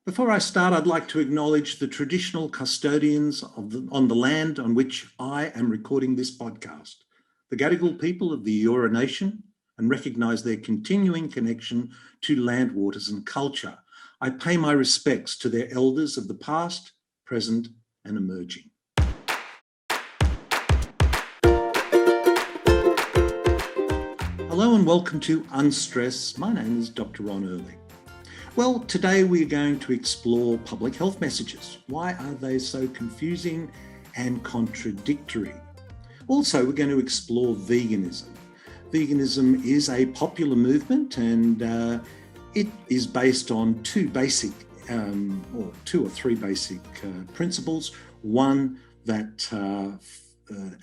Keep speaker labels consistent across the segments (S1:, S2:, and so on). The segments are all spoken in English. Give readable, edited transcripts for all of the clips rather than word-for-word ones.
S1: Before I start, I'd like to acknowledge the traditional custodians on the land on which I am recording this podcast, the Gadigal people of the Eora Nation, and recognise their continuing connection to land, waters and culture. I pay my respects to their elders of the past, present and emerging. Hello and welcome to Unstress. My name is Dr Ron Ehrlich. Well, today we're going to explore public health messages. Why are they so confusing and contradictory? Also, we're going to explore veganism. Veganism is a popular movement and it is based on two or three basic principles. One, that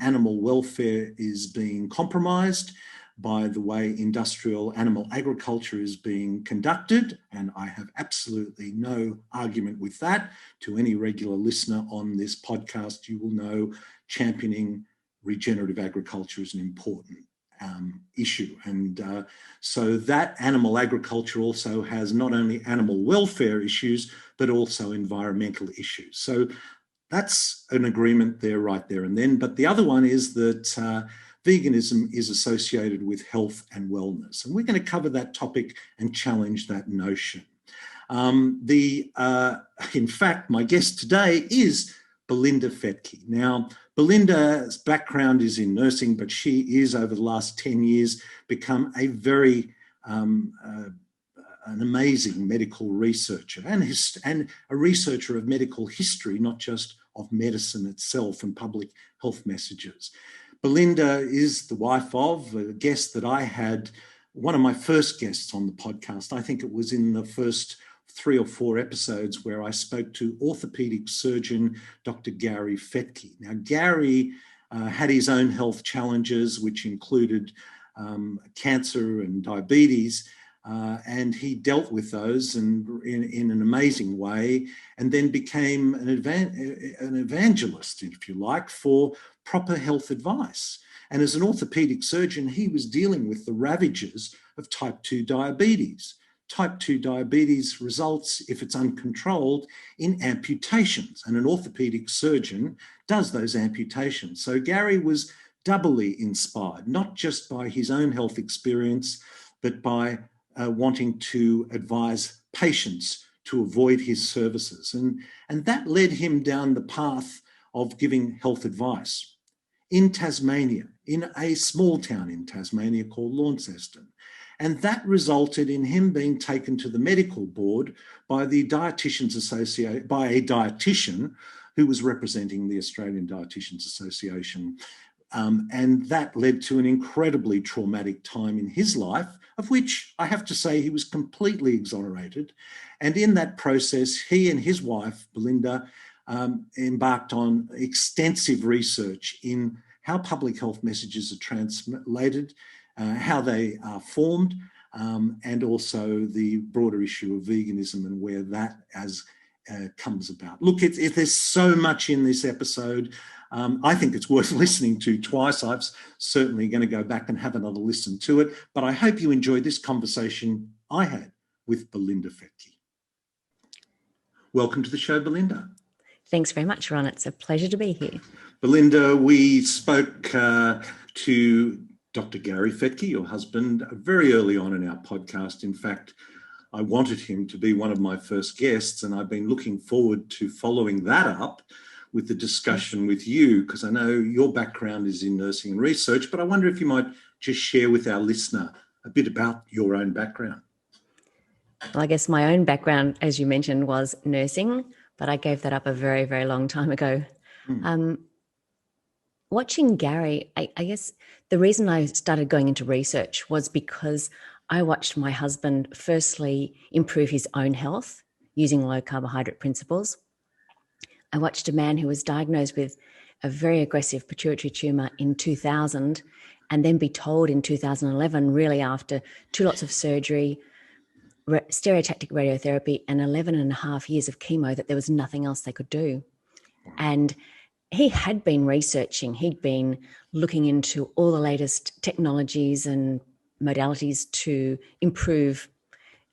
S1: animal welfare is being compromised by the way industrial animal agriculture is being conducted, and I have absolutely no argument with that. To any regular listener on this podcast, you will know championing regenerative agriculture is an important issue. And so that animal agriculture also has not only animal welfare issues, but also environmental issues. So that's an agreement there, right there and then. But the other one is that veganism is associated with health and wellness. And we're going to cover that topic and challenge that notion. In fact, my guest today is Belinda Fettke. Now, Belinda's background is in nursing, but she is, over the last 10 years, become a very an amazing medical researcher and a researcher of medical history, not just of medicine itself and public health messages. Belinda is the wife of a guest that I had, one of my first guests on the podcast. I think it was in the first 3 or 4 episodes where I spoke to orthopedic surgeon Dr. Gary Fettke. Now, Gary had his own health challenges, which included cancer and diabetes, and he dealt with those in an amazing way, and then became an evangelist, if you like, for proper health advice. And as an orthopedic surgeon, he was dealing with the ravages of type 2 diabetes. Type 2 diabetes results, if it's uncontrolled, in amputations, and an orthopedic surgeon does those amputations. So Gary was doubly inspired, not just by his own health experience, but by wanting to advise patients to avoid his services. And that led him down the path of giving health advice in Tasmania, in a small town in Tasmania called Launceston. And that resulted in him being taken to the medical board by the Dietitians Association, by a dietitian who was representing the Australian Dietitians Association. And that led to an incredibly traumatic time in his life, of which I have to say he was completely exonerated. And in that process, he and his wife, Belinda, embarked on extensive research in how public health messages are translated, how they are formed, and also the broader issue of veganism and where that comes about. Look, there's so much in this episode. I think it's worth listening to twice. I'm certainly going to go back and have another listen to it, but I hope you enjoyed this conversation I had with Belinda Fettke. Welcome to the show, Belinda.
S2: Thanks very much, Ron. It's a pleasure to be here.
S1: Belinda, we spoke to Dr. Gary Fettke, your husband, very early on in our podcast. In fact, I wanted him to be one of my first guests, and I've been looking forward to following that up with the discussion with you, because I know your background is in nursing and research, but I wonder if you might just share with our listener a bit about your own background.
S2: Well, I guess my own background, as you mentioned, was nursing, but I gave that up a very, very long time ago. Watching Gary, I guess the reason I started going into research was because I watched my husband firstly improve his own health using low carbohydrate principles. I watched a man who was diagnosed with a very aggressive pituitary tumour in 2000 and then be told in 2011, really after 2 lots of surgery, stereotactic radiotherapy and 11 and a half years of chemo, that there was nothing else they could do. And he had been researching, he'd been looking into all the latest technologies and modalities to improve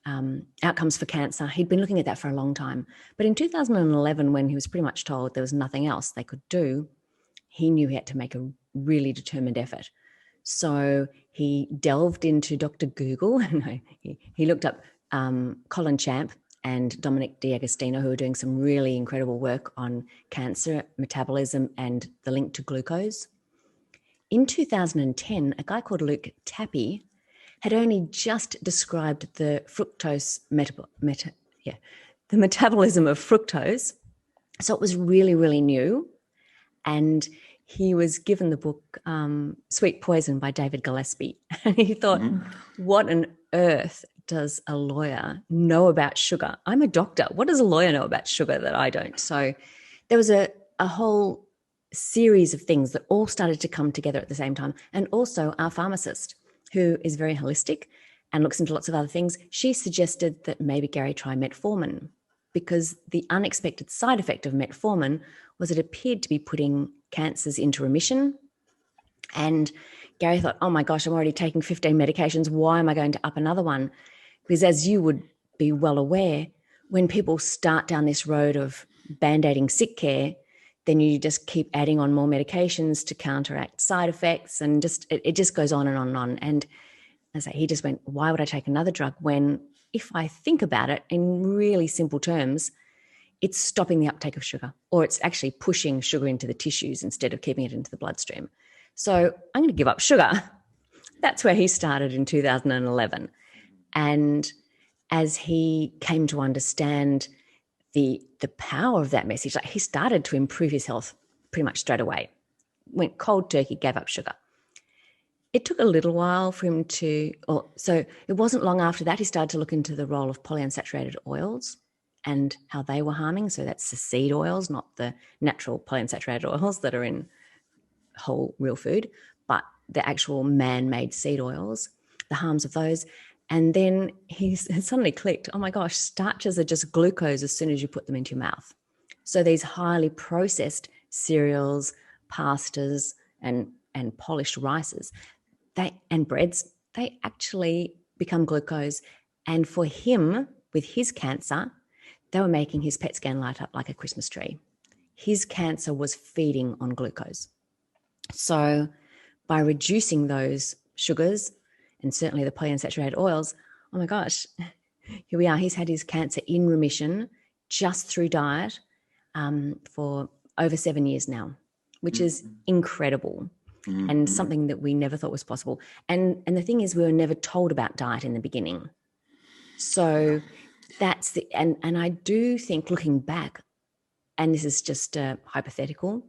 S2: outcomes for cancer. He'd been looking at that for a long time. But in 2011, when he was pretty much told there was nothing else they could do, he knew he had to make a really determined effort. So he delved into Dr. Google. He looked up Colin Champ and Dominic D'Agostino, who are doing some really incredible work on cancer, metabolism, and the link to glucose. In 2010, a guy called Luke Tappy had only just described the fructose the metabolism of fructose. So it was really, really new. And he was given the book Sweet Poison by David Gillespie. And he thought, what on earth does a lawyer know about sugar? I'm a doctor. What does a lawyer know about sugar that I don't? So there was a whole series of things that all started to come together at the same time. And also our pharmacist, who is very holistic and looks into lots of other things, she suggested that maybe Gary try metformin, because the unexpected side effect of metformin was it appeared to be putting cancers into remission. And Gary thought, oh my gosh, I'm already taking 15 medications. Why am I going to up another one? Because as you would be well aware, when people start down this road of band-aiding sick care, then you just keep adding on more medications to counteract side effects, and it just goes on and on and on. And as I say, he just went, why would I take another drug when, if I think about it in really simple terms, it's stopping the uptake of sugar, or it's actually pushing sugar into the tissues instead of keeping it into the bloodstream. So I'm going to give up sugar. That's where he started in 2011. And as he came to understand the power of that message, like, he started to improve his health pretty much straight away. Went cold turkey, gave up sugar. It took a little while for him so it wasn't long after that he started to look into the role of polyunsaturated oils and how they were harming. So that's the seed oils, not the natural polyunsaturated oils that are in whole real food, but the actual man-made seed oils, the harms of those. And then he suddenly clicked, oh my gosh, starches are just glucose as soon as you put them into your mouth. So these highly processed cereals, pastas, and polished rices, and breads, they actually become glucose. And for him, with his cancer, they were making his PET scan light up like a Christmas tree. His cancer was feeding on glucose. So by reducing those sugars, and certainly the polyunsaturated oils, oh my gosh, here we are. He's had his cancer in remission just through diet for over 7 years now, which is incredible and something that we never thought was possible. And the thing is, we were never told about diet in the beginning. So that's and I do think, looking back, and this is just hypothetical,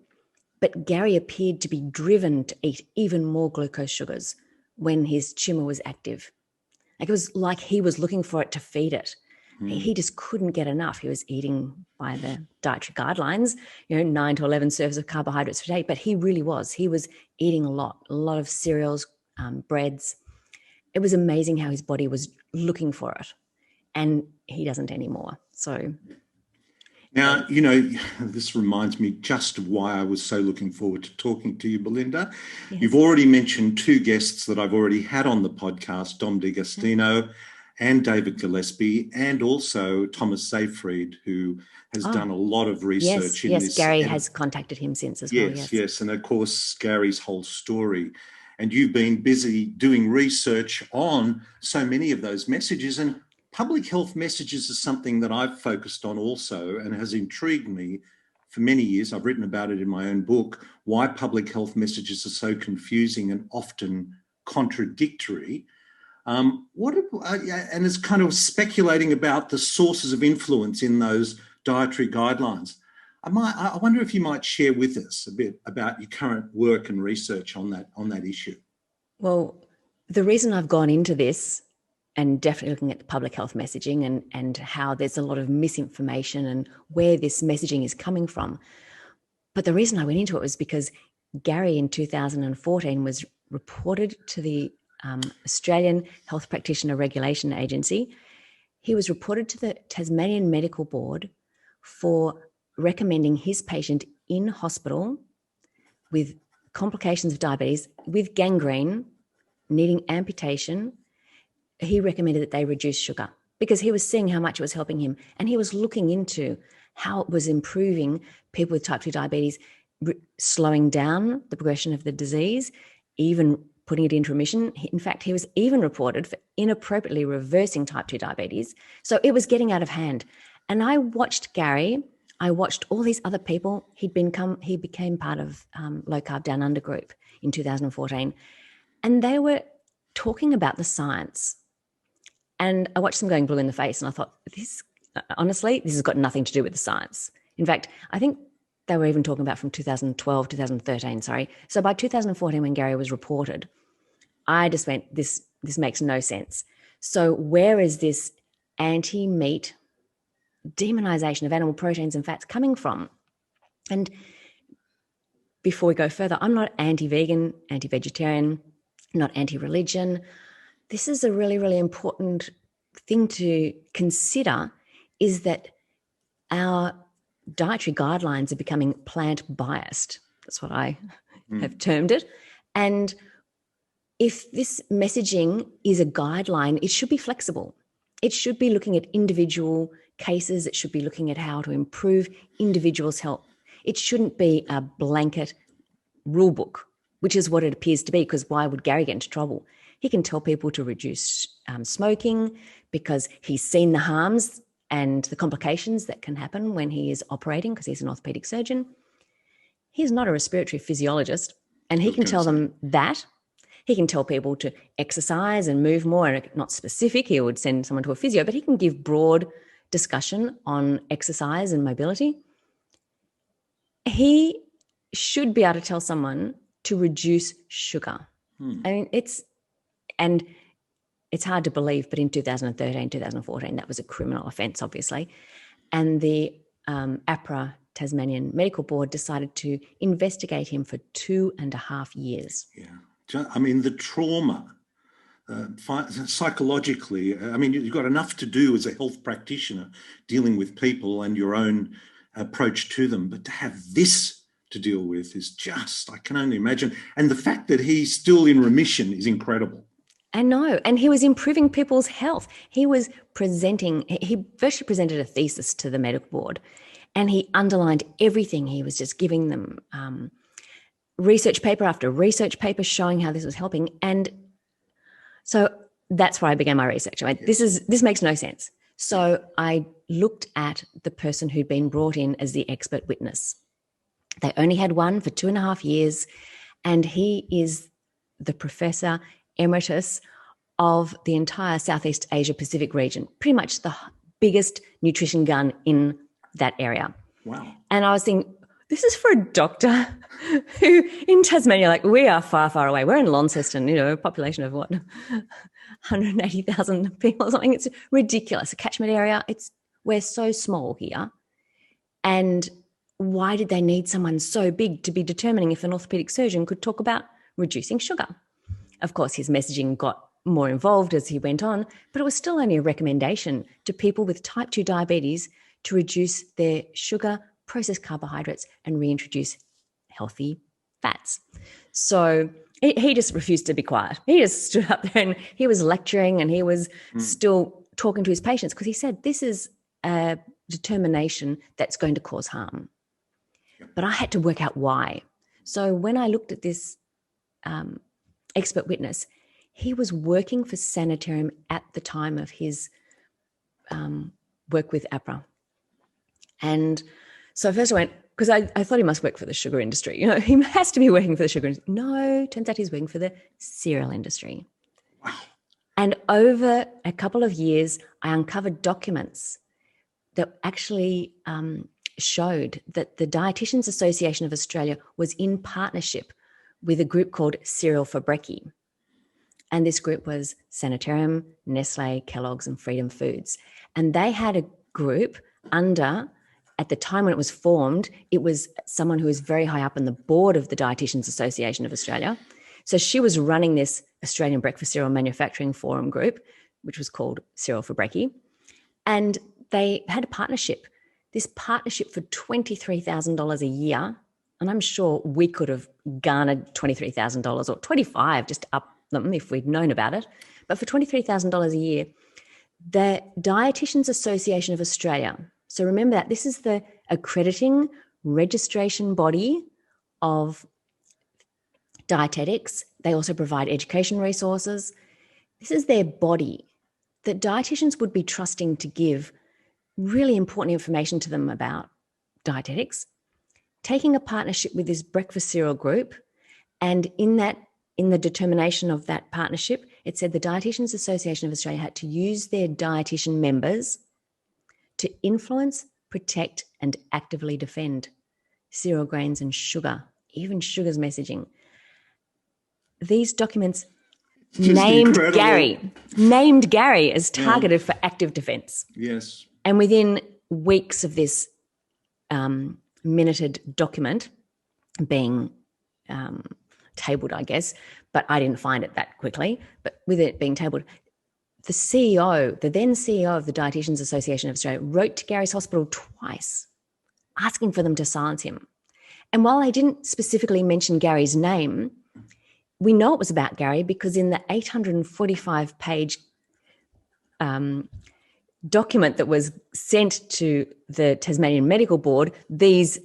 S2: but Gary appeared to be driven to eat even more glucose sugars when his tumor was active. Like, it was like he was looking for it to feed it. He just couldn't get enough. He was eating by the dietary guidelines, 9 to 11 serves of carbohydrates per day, but he really was. He was eating a lot of cereals, breads. It was amazing how his body was looking for it, and he doesn't anymore. So
S1: now, this reminds me just of why I was so looking forward to talking to you, Belinda. Yes. You've already mentioned two guests that I've already had on the podcast, Dom D'Agostino and David Gillespie, and also Thomas Seyfried, who has done a lot of research in this.
S2: Yes, Gary has contacted him since as well.
S1: Yes. And of course, Gary's whole story. And you've been busy doing research on so many of those messages, and public health messages is something that I've focused on also and has intrigued me for many years. I've written about it in my own book, Why Public Health Messages Are So Confusing and Often Contradictory. And it's kind of speculating about the sources of influence in those dietary guidelines. I wonder if you might share with us a bit about your current work and research on that issue.
S2: Well, the reason I've gone into this, and definitely looking at the public health messaging and how there's a lot of misinformation and where this messaging is coming from. But the reason I went into it was because Gary in 2014 was reported to the Australian Health Practitioner Regulation Agency. He was reported to the Tasmanian Medical Board for recommending his patient in hospital with complications of diabetes, with gangrene, needing amputation. He recommended that they reduce sugar. because he was seeing how much it was helping him. And he was looking into how it was improving people with type 2 diabetes, slowing down the progression of the disease, even putting it into remission. In fact, he was even reported for inappropriately reversing type 2 diabetes. So it was getting out of hand. And I watched Gary. I watched all these other people. He became part of Low Carb Down Under group in 2014. And they were talking about the science. And I watched them going blue in the face. And I thought, this has got nothing to do with the science. In fact, I think they were even talking about from 2012, 2013, sorry. So by 2014, when Gary was reported, I just went, this makes no sense. So where is this anti-meat demonization of animal proteins and fats coming from? And before we go further, I'm not anti-vegan, anti-vegetarian, not anti-religion. This is a really, really important thing to consider, is that our dietary guidelines are becoming plant biased. That's what I have termed it. And if this messaging is a guideline, it should be flexible. It should be looking at individual cases. It should be looking at how to improve individuals' health. It shouldn't be a blanket rule book, which is what it appears to be, because why would Gary get into trouble? He can tell people to reduce smoking because he's seen the harms and the complications that can happen when he is operating, because he's an orthopedic surgeon. He's not a respiratory physiologist, and he can tell them that. He can tell people to exercise and move more, and not specific. He would send someone to a physio, but he can give broad discussion on exercise and mobility. He should be able to tell someone to reduce sugar. I mean, it's hard to believe, but in 2013, 2014, that was a criminal offence, obviously. And the APRA, Tasmanian Medical Board, decided to investigate him for 2.5 years.
S1: Yeah. I mean, the trauma, psychologically, I mean, you've got enough to do as a health practitioner dealing with people and your own approach to them. But to have this to deal with is just, I can only imagine. And the fact that he's still in remission is incredible.
S2: I know. And he was improving people's health. He was he virtually presented a thesis to the medical board, and he underlined everything. He was just giving them research paper after research paper showing how this was helping. And so that's where I began my research. This makes no sense. So I looked at the person who'd been brought in as the expert witness. They only had one for 2.5 years, and he is the professor emeritus of the entire Southeast Asia Pacific region, pretty much the biggest nutrition gun in that area.
S1: Wow. And
S2: I was thinking, this is for a doctor who in Tasmania, like, we are far, far away. We're in Launceston, a population of 180,000 people or something. It's ridiculous. A catchment area. We're so small here. And why did they need someone so big to be determining if an orthopedic surgeon could talk about reducing sugar? Of course, his messaging got more involved as he went on, but it was still only a recommendation to people with type 2 diabetes to reduce their sugar, processed carbohydrates, and reintroduce healthy fats. So he just refused to be quiet. He just stood up there and he was lecturing, and he was still talking to his patients, because he said, this is a determination that's going to cause harm. But I had to work out why. So when I looked at this expert witness, he was working for Sanitarium at the time of his work with APRA. And so first I went, because I thought he must work for the sugar industry. He has to be working for the sugar industry. No, turns out he's working for the cereal industry.
S1: Wow.
S2: And over a couple of years, I uncovered documents that actually showed that the Dietitians Association of Australia was in partnership with a group called Cereal for Brekkie. And this group was Sanitarium, Nestle, Kellogg's, and Freedom Foods. And they had a group at the time when it was formed, it was someone who was very high up on the board of the Dietitians Association of Australia. So she was running this Australian Breakfast Cereal Manufacturing Forum group, which was called Cereal for Brekkie. And they had a partnership. This partnership for $23,000 a year, and I'm sure we could have garnered $23,000 or $25,000 just up them if we'd known about it. But for $23,000 a year, The Dietitians Association of Australia. So remember that this is the accrediting registration body of dietetics. They also provide education resources. This is their body that dietitians would be trusting to give really important information to them about dietetics, taking a partnership with this breakfast cereal group. And in the determination of that partnership, it said the Dietitians Association of Australia had to use their dietitian members to influence, protect, and actively defend cereal grains and sugar, even sugar's messaging. These documents named Gary as targeted for active defense.
S1: Yes.
S2: And within weeks of this minuted document being tabled, I guess, but I didn't find it that quickly, but with it being tabled, the then CEO of the Dietitians Association of Australia wrote to Gary's hospital twice asking for them to silence him. And while I didn't specifically mention Gary's name, we know it was about Gary because in the 845-page document that was sent to the Tasmanian Medical Board, these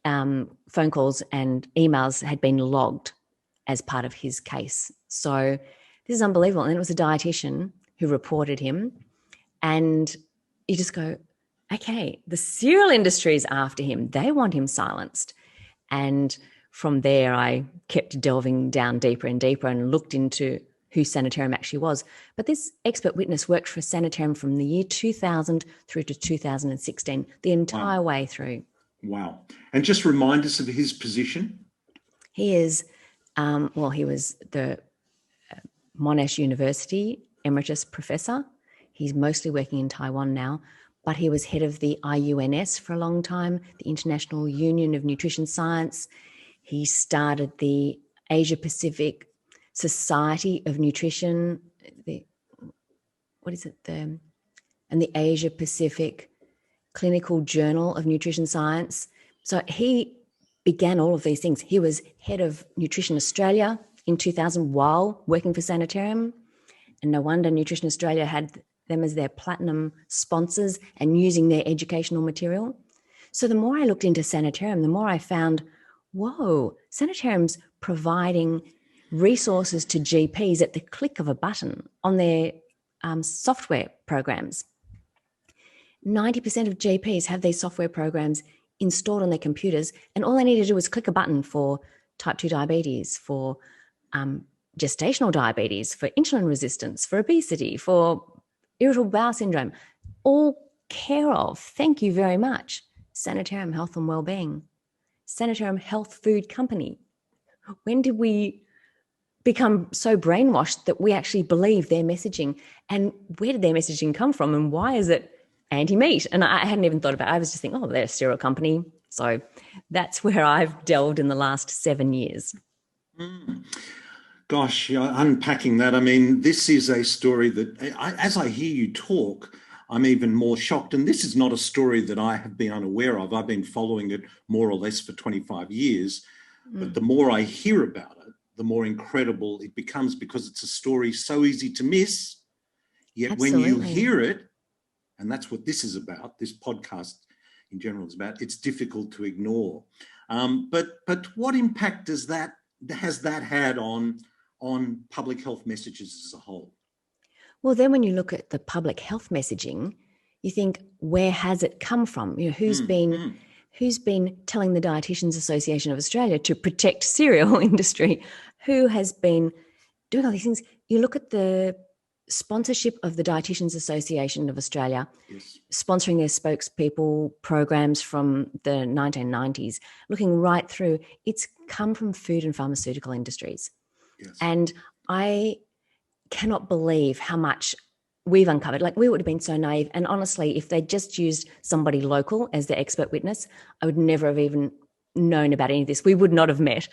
S2: phone calls and emails had been logged as part of his case. So this is unbelievable. And it was a dietitian who reported him. And you just go, okay, the cereal industry is after him. They want him silenced. And from there, I kept delving down deeper and deeper and looked into who Sanitarium actually was. But this expert witness worked for Sanitarium from the year 2000 through to 2016, the entire way through.
S1: Wow. And just remind us of his position.
S2: He is, he was the Monash University Emeritus Professor. He's mostly working in Taiwan now, but he was head of the IUNS for a long time, the International Union of Nutrition Science. He started the Asia Pacific Society of Nutrition, and the Asia Pacific Clinical Journal of Nutrition Science. So he began all of these things. He was head of Nutrition Australia in 2000 while working for Sanitarium. And no wonder Nutrition Australia had them as their platinum sponsors and using their educational material. So the more I looked into Sanitarium, the more I found, whoa, Sanitarium's providing resources to GPs at the click of a button on their software programs. 90% of GPs have these software programs installed on their computers, and all they need to do is click a button for type 2 diabetes, for gestational diabetes, for insulin resistance, for obesity, for irritable bowel syndrome, all care of. Thank you very much. Sanitarium Health and Wellbeing, Sanitarium Health Food Company. When did we become so brainwashed that we actually believe their messaging? And where did their messaging come from? And why is it anti-meat? And I hadn't even thought about it. I was just thinking, they're a cereal company. So that's where I've delved in the last 7 years.
S1: Gosh, unpacking that, I mean, this is a story that, as I hear you talk, I'm even more shocked. And this is not a story that I have been unaware of. I've been following it more or less for 25 years. But the more I hear about it, the more incredible it becomes, because it's a story so easy to miss. Yet
S2: Absolutely.
S1: when you hear it, and that's what this is about, this podcast in general is about, it's difficult to ignore. But what impact has that had on public health messages as a whole?
S2: Well, then when you look at the public health messaging, you think, where has it come from? Who's been telling the Dietitians Association of Australia to protect cereal industry? Who has been doing all these things? You look at the sponsorship of the Dietitians Association of Australia,
S1: Yes.
S2: sponsoring their spokespeople programs from the 1990s, looking right through, it's come from food and pharmaceutical industries.
S1: Yes.
S2: And I cannot believe how much we've uncovered. Like, we would have been so naive. And honestly, if they'd just used somebody local as their expert witness, I would never have even known about any of this. We would not have met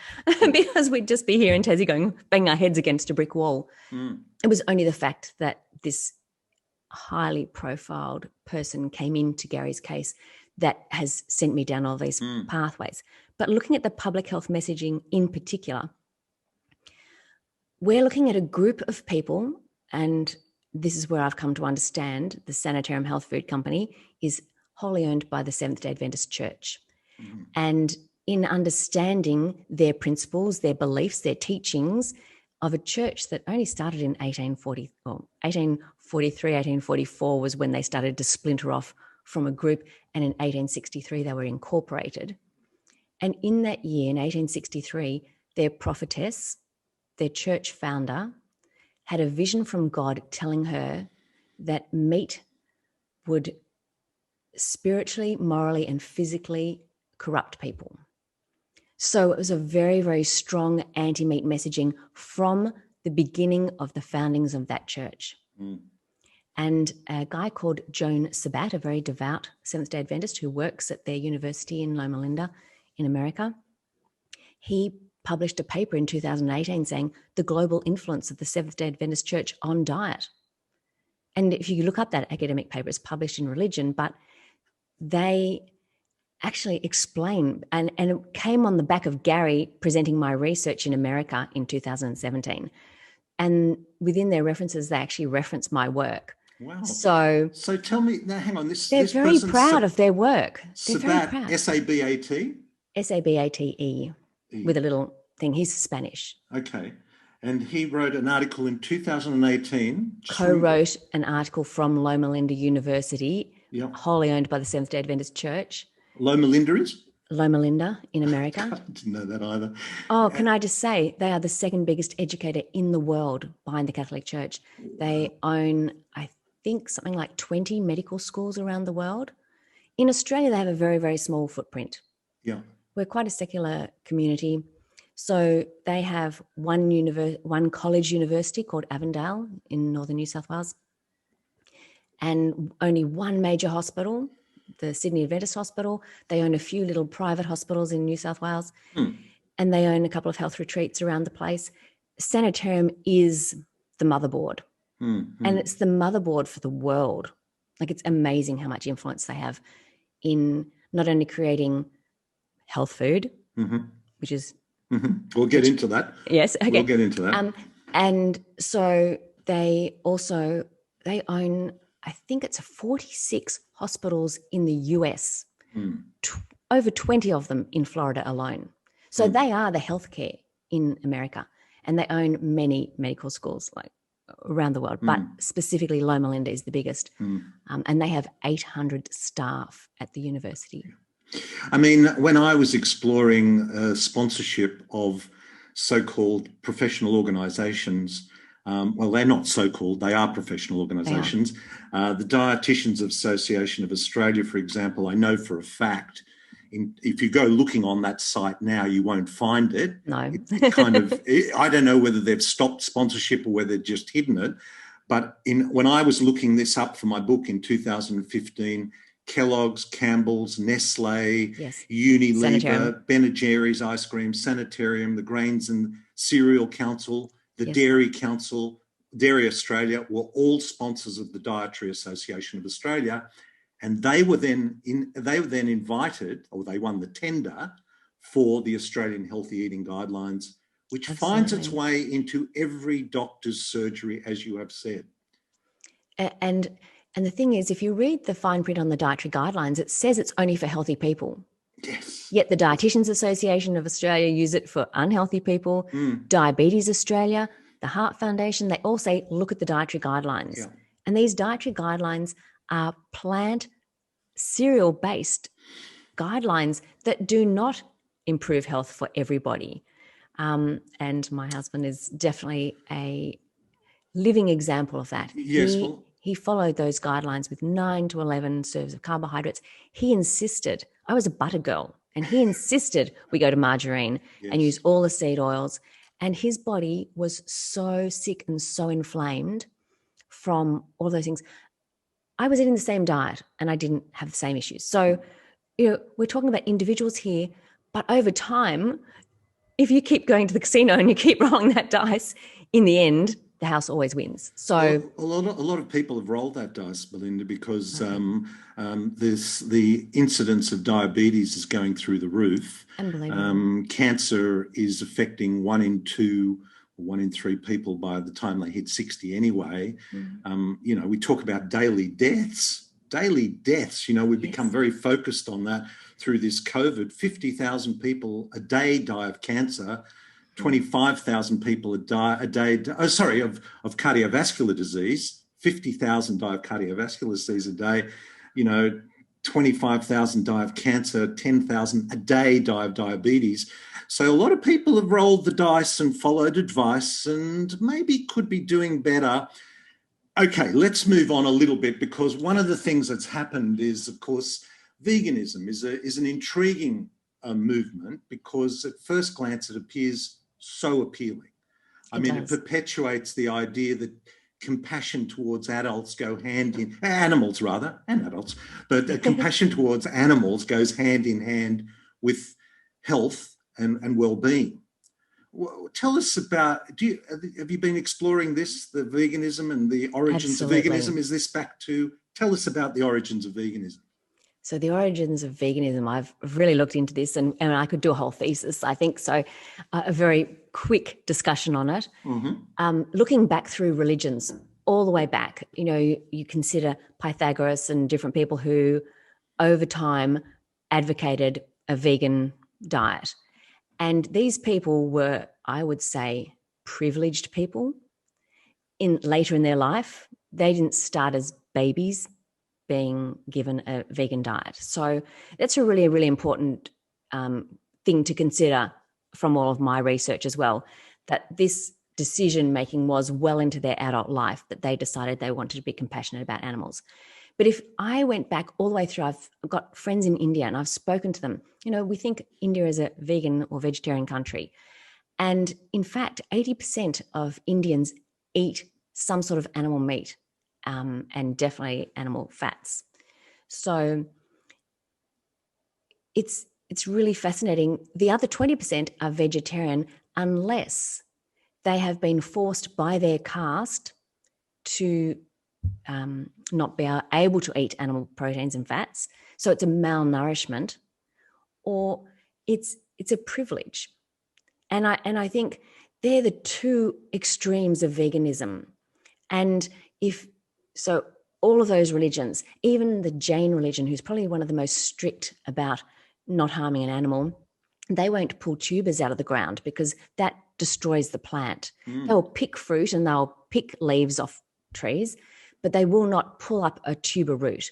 S2: because we'd just be here in Tassie going, banging our heads against a brick wall. It was only the fact that this highly profiled person came into Gary's case that has sent me down all these pathways. But looking at the public health messaging in particular, we're looking at a group of people, and this is where I've come to understand the Sanitarium Health Food Company is wholly owned by the Seventh-day Adventist Church. Mm-hmm. And in understanding their principles, their beliefs, their teachings of a church that only started in 1843, 1844 was when they started to splinter off from a group, and in 1863 they were incorporated. And in that year, in 1863, their prophetess, their church founder, had a vision from God telling her that meat would spiritually, morally, and physically corrupt people. So it was a very, very strong anti-meat messaging from the beginning of the foundings of that church. Mm. And a guy called Joan Sabat, a very devout Seventh-day Adventist who works at their university in Loma Linda in America, he published a paper in 2018 saying the global influence of the Seventh-day Adventist Church on diet. And if you look up that academic paper, it's published in Religion, but they actually explain, and it came on the back of Gary presenting my research in America in 2017. And within their references, they actually reference my work.
S1: Wow.
S2: So
S1: tell me, now hang on.
S2: They're very proud of their work.
S1: Sabat, S-A-B-A-T?
S2: S-A-B-A-T-E, with a little thing. He's Spanish.
S1: Okay. And he wrote an article in 2018.
S2: Co-wrote an article from Loma Linda University,
S1: yep,
S2: wholly owned by the Seventh-day Adventist Church.
S1: Loma Linda is?
S2: Loma Linda in America.
S1: I didn't know that either.
S2: Oh, can I just say, they are the second biggest educator in the world behind the Catholic Church. They own, I think, something like 20 medical schools around the world. In Australia, they have a very, very small footprint.
S1: Yeah.
S2: We're quite a secular community. So they have one college university called Avondale in northern New South Wales, and only one major hospital, the Sydney Adventist Hospital. They own a few little private hospitals in New South Wales, and they own a couple of health retreats around the place. Sanitarium is the motherboard, and it's the motherboard for the world. Like, it's amazing how much influence they have in not only creating health food, which is...
S1: We'll get into that.
S2: Yes, okay.
S1: We'll get into that.
S2: And so they own, I think it's 46 hospitals in the US, over 20 of them in Florida alone. So they are the healthcare in America, and they own many medical schools like around the world, but specifically Loma Linda is the biggest. And they have 800 staff at the university.
S1: I mean, when I was exploring sponsorship of so-called professional organisations, well, they're not so-called, they are professional organisations. The Dietitians Association of Australia, for example, I know for a fact, if you go looking on that site now, you won't find it.
S2: No.
S1: It kind of, I don't know whether they've stopped sponsorship or whether they've just hidden it. But when I was looking this up for my book in 2015, Kellogg's, Campbell's, Nestle, Unilever,
S2: Sanitarium,
S1: Ben & Jerry's ice cream, Sanitarium, the Grains and Cereal Council, the Dairy Council, Dairy Australia were all sponsors of the Dietary Association of Australia, and they were then invited, or they won the tender for the Australian Healthy Eating Guidelines, which finds its way into every doctor's surgery, as you have said.
S2: And the thing is, if you read the fine print on the dietary guidelines, it says it's only for healthy people.
S1: Yes.
S2: Yet the Dietitians Association of Australia use it for unhealthy people. Diabetes Australia, the Heart Foundation, they all say, look at the dietary guidelines. Yeah. And these dietary guidelines are plant cereal-based guidelines that do not improve health for everybody. And my husband is definitely a living example of that.
S1: Yes,
S2: He followed those guidelines with 9 to 11 serves of carbohydrates. He insisted, I was a butter girl, and he insisted we go to margarine and use all the seed oils. And his body was so sick and so inflamed from all those things. I was eating the same diet and I didn't have the same issues. So, we're talking about individuals here, but over time, if you keep going to the casino and you keep rolling that dice, in the end, the house always wins. So
S1: a lot of people have rolled that dice, Belinda, because the incidence of diabetes is going through the roof.
S2: Unbelievable.
S1: Cancer is affecting 1 in 2 1 in 3 people by the time they hit 60 anyway. We talk about daily deaths. We become very focused on that through this COVID. 50,000 people a day die of cancer. 25,000 people a day of cardiovascular disease. 50,000 die of cardiovascular disease a day. 25,000 die of cancer, 10,000 a day die of diabetes. So a lot of people have rolled the dice and followed advice and maybe could be doing better. Okay, let's move on a little bit, because one of the things that's happened is, of course, veganism is an intriguing movement, because at first glance it appears so appealing. It perpetuates the idea that compassion towards adults go hand in animals rather, and adults, but compassion towards animals goes hand in hand with health and well-being. Well, tell us about, have you been exploring this, the veganism and the origins
S2: Absolutely.
S1: of veganism? Tell us about the origins of veganism.
S2: So the origins of veganism, I've really looked into this, and I could do a whole thesis, I think. So a very quick discussion on it. Looking back through religions, all the way back, you consider Pythagoras and different people who over time advocated a vegan diet. And these people were, I would say, privileged people later in their life. They didn't start as babies being given a vegan diet. So that's a really, really important thing to consider from all of my research as well, that this decision-making was well into their adult life, that they decided they wanted to be compassionate about animals. But if I went back all the way through, I've got friends in India and I've spoken to them. We think India is a vegan or vegetarian country. And in fact, 80% of Indians eat some sort of animal meat. And definitely animal fats. So it's really fascinating. The other 20% are vegetarian unless they have been forced by their caste to not be able to eat animal proteins and fats. So it's a malnourishment, or it's a privilege. And I think they're the two extremes of veganism. And so all of those religions, even the Jain religion, who's probably one of the most strict about not harming an animal, they won't pull tubers out of the ground because that destroys the plant. They'll pick fruit and they'll pick leaves off trees, but they will not pull up a tuber root.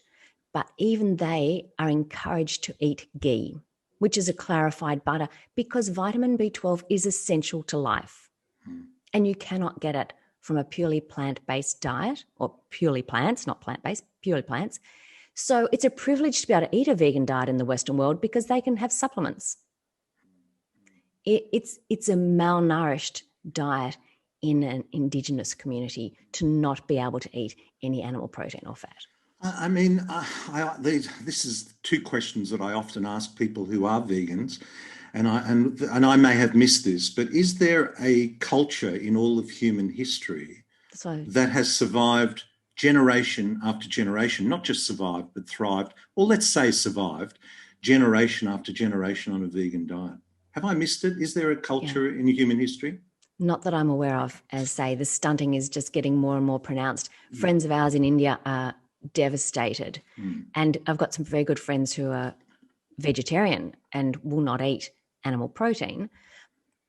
S2: But even they are encouraged to eat ghee, which is a clarified butter, because vitamin B12 is essential to life. And you cannot get it from a purely plant-based diet, or purely plants, not plant-based, purely plants. So it's a privilege to be able to eat a vegan diet in the Western world because they can have supplements. It's a malnourished diet in an Indigenous community to not be able to eat any animal protein or fat.
S1: This is two questions that I often ask people who are vegans, and I may have missed this, but is there a culture in all of human history that has survived generation after generation, not just survived, but thrived, or let's say survived, generation after generation on a vegan diet? Have I missed it? Is there a culture in human history?
S2: Not that I'm aware of. As say, the stunting is just getting more and more pronounced. Friends of ours in India are devastated. And I've got some very good friends who are vegetarian and will not eat animal protein,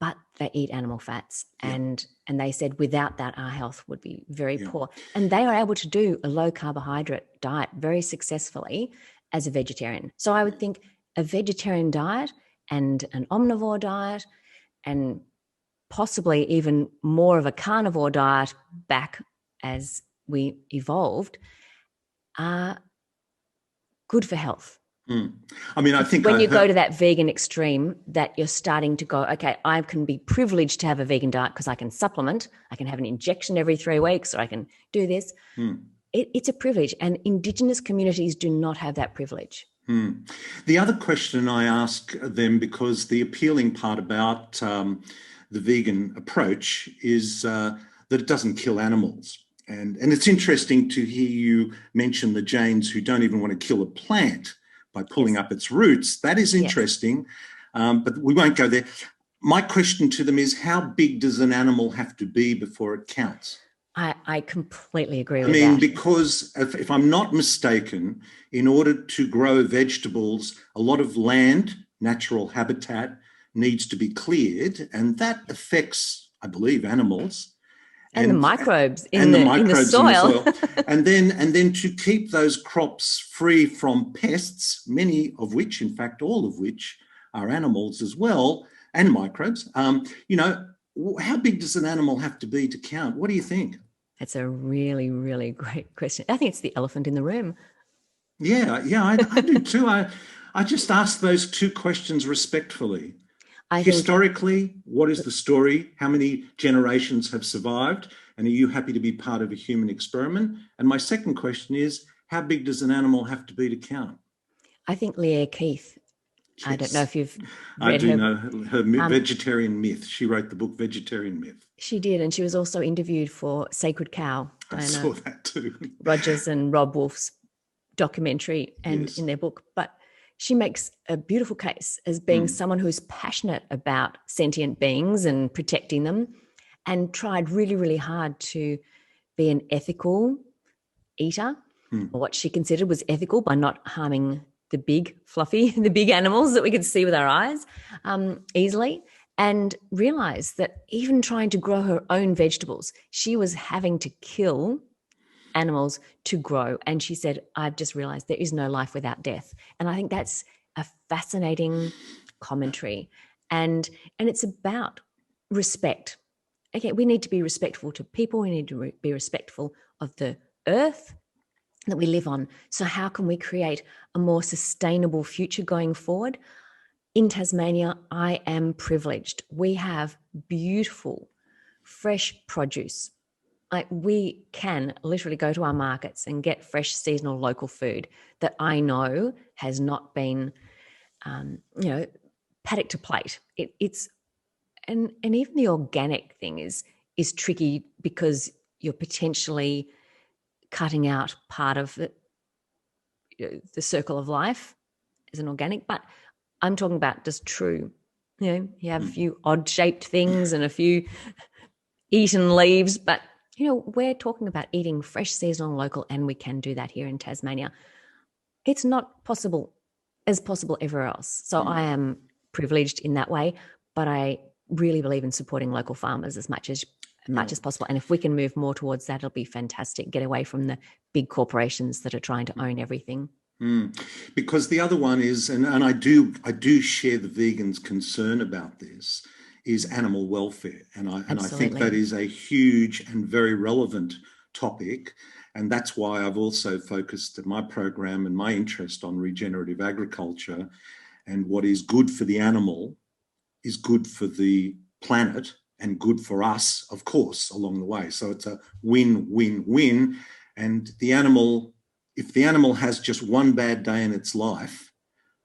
S2: but they eat animal fats. And they said without that, our health would be very poor. And they are able to do a low carbohydrate diet very successfully as a vegetarian. So I would think a vegetarian diet and an omnivore diet and possibly even more of a carnivore diet back as we evolved are good for health.
S1: I think
S2: when you go to that vegan extreme, that you're starting to go, okay, I can be privileged to have a vegan diet because I can supplement, I can have an injection every 3 weeks, or I can do this. It's a privilege, and Indigenous communities do not have that privilege.
S1: The other question I ask them, because the appealing part about the vegan approach is that it doesn't kill animals. And it's interesting to hear you mention the Jains who don't even want to kill a plant by pulling up its roots. That is interesting, but we won't go there. my question to them is, how big does an animal have to be before it counts?
S2: I completely agree
S1: I
S2: with
S1: mean,
S2: that.
S1: because if I'm not mistaken, in order to grow vegetables, a lot of land, natural habitat, needs to be cleared, and that affects, I believe, animals
S2: And the microbes
S1: and the
S2: in the
S1: microbes in the
S2: soil.
S1: soil. And then to keep those crops free from pests, many of which, in fact, all of which are animals as well, and microbes. How big does an animal have to be to count? What do you think?
S2: That's a really, really great question. I think it's the elephant in the room.
S1: Yeah, I do too. I just ask those two questions respectfully.
S2: I think
S1: Historically, what is the story? How many generations have survived? And are you happy to be part of a human experiment? And my second question is, how big does an animal have to be to count?
S2: Leah Keith, I don't know
S1: Yes,
S2: if you've
S1: I
S2: read
S1: do
S2: her.
S1: know her Vegetarian Myth. She wrote the book Vegetarian Myth.
S2: She did, and she was also interviewed for Sacred Cow.
S1: I saw that too.
S2: Rogers and Rob Wolf's documentary and
S1: Yes.
S2: in their book. But she makes a beautiful case as being someone who's passionate about sentient beings and protecting them, and tried really, really hard to be an ethical eater, or what she considered was ethical, by not harming the big animals that we could see with our eyes easily, and realized that even trying to grow her own vegetables, she was having to kill animals to grow. And she said, I've just realized there is no life without death. And I think that's a fascinating commentary. And it's about respect. Okay, we need to be respectful to people. We need to be respectful of the earth that we live on. So how can we create a more sustainable future going forward? In Tasmania, I am privileged. We have beautiful, fresh produce. We can literally go to our markets and get fresh, seasonal, local food that I know has not been, paddock to plate. And even the organic thing is tricky, because you're potentially cutting out part of the circle of life as an organic. But I'm talking about just true. You have a few odd-shaped things and a few eaten leaves, but we're talking about eating fresh, seasonal, local, and we can do that here in Tasmania. It's not possible everywhere else. So I am privileged in that way, but I really believe in supporting local farmers as much as possible. And if we can move more towards that, it'll be fantastic. Get away from the big corporations that are trying to own everything.
S1: Because the other one is, and I do share the vegans' concern about this, is animal welfare. And I think that is a huge and very relevant topic. And that's why I've also focused my program and my interest on regenerative agriculture, and what is good for the animal is good for the planet and good for us, of course, along the way. So it's a win-win-win. And the animal, if the animal has just one bad day in its life,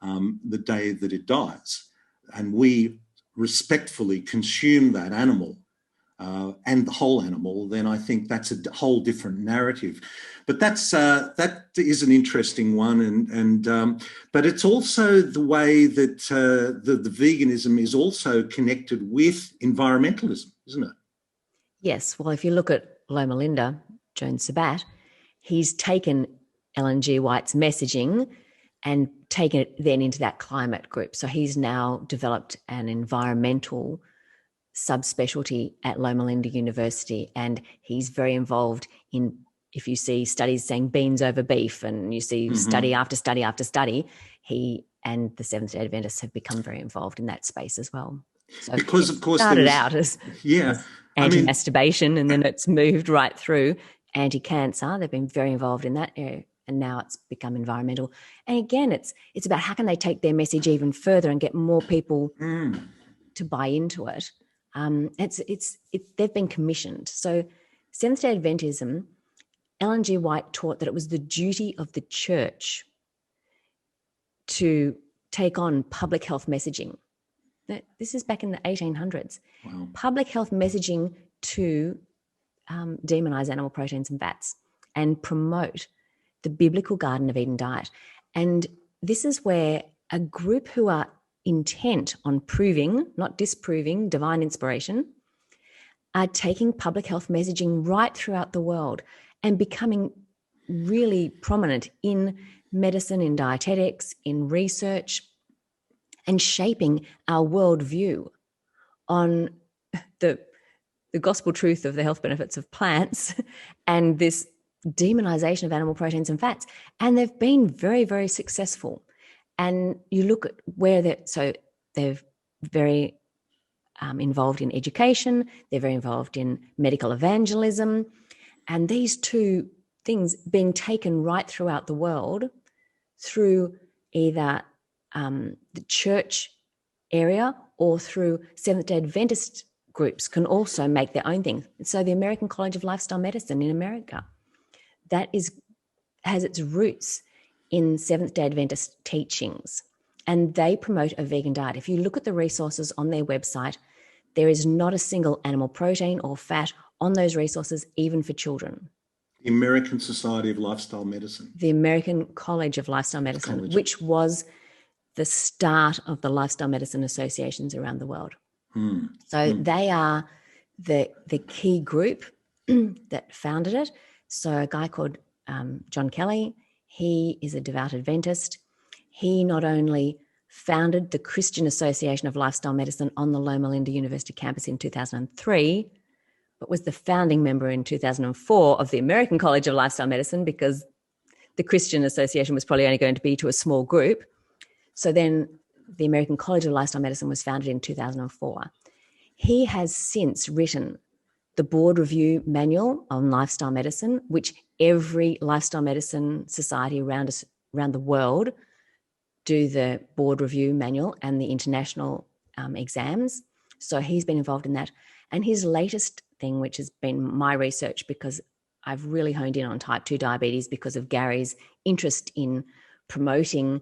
S1: the day that it dies, and we respectfully consume that animal and the whole animal, then I think that's a whole different narrative. But that is an interesting one, but it's also the way that the veganism is also connected with environmentalism, isn't it?
S2: Yes. Well, if you look at Loma Linda, Joan Sabat, he's taken Ellen G. White's messaging and taken it then into that climate group. So he's now developed an environmental subspecialty at Loma Linda University, and he's very involved in, if you see studies saying beans over beef, and you see study after study after study, he and the Seventh-day Adventists have become very involved in that space as well. So
S1: because of course
S2: started out as anti-masturbation, and then it's moved right through anti-cancer. They've been very involved in that area, and now it's become environmental. And again, it's about how can they take their message even further and get more people to buy into it. They've been commissioned. So Seventh-day Adventism, Ellen G. White taught that it was the duty of the church to take on public health messaging. This is back in the 1800s.
S1: Wow. Public
S2: health messaging to demonize animal proteins and fats and promote the biblical Garden of Eden diet. And this is where a group who are intent on proving, not disproving, divine inspiration, are taking public health messaging right throughout the world and becoming really prominent in medicine, in dietetics, in research, and shaping our worldview on the gospel truth of the health benefits of plants and this demonization of animal proteins and fats. And they've been very, very successful. And you look at where they're very involved in education, they're very involved in medical evangelism, and these two things being taken right throughout the world through either the church area or through Seventh-day Adventist groups can also make their own thing. So the American College of Lifestyle Medicine in America, that has its roots in Seventh-day Adventist teachings, and they promote a vegan diet. If you look at the resources on their website, there is not a single animal protein or fat on those resources, even for children.
S1: The American Society of Lifestyle Medicine.
S2: The American College of Lifestyle Medicine, which was the start of the lifestyle medicine associations around the world. So they are the key group that founded it. So a guy called John Kelly, he is a devout Adventist. He not only founded the Christian Association of Lifestyle Medicine on the Loma Linda University campus in 2003, but was the founding member in 2004 of the American College of Lifestyle Medicine, because the Christian Association was probably only going to be to a small group. So then the American College of Lifestyle Medicine was founded in 2004. He has since written the Board Review Manual on Lifestyle Medicine, which every lifestyle medicine society around the world do the Board Review Manual and the international exams. So he's been involved in that. And his latest thing, which has been my research, because I've really honed in on type 2 diabetes because of Gary's interest in promoting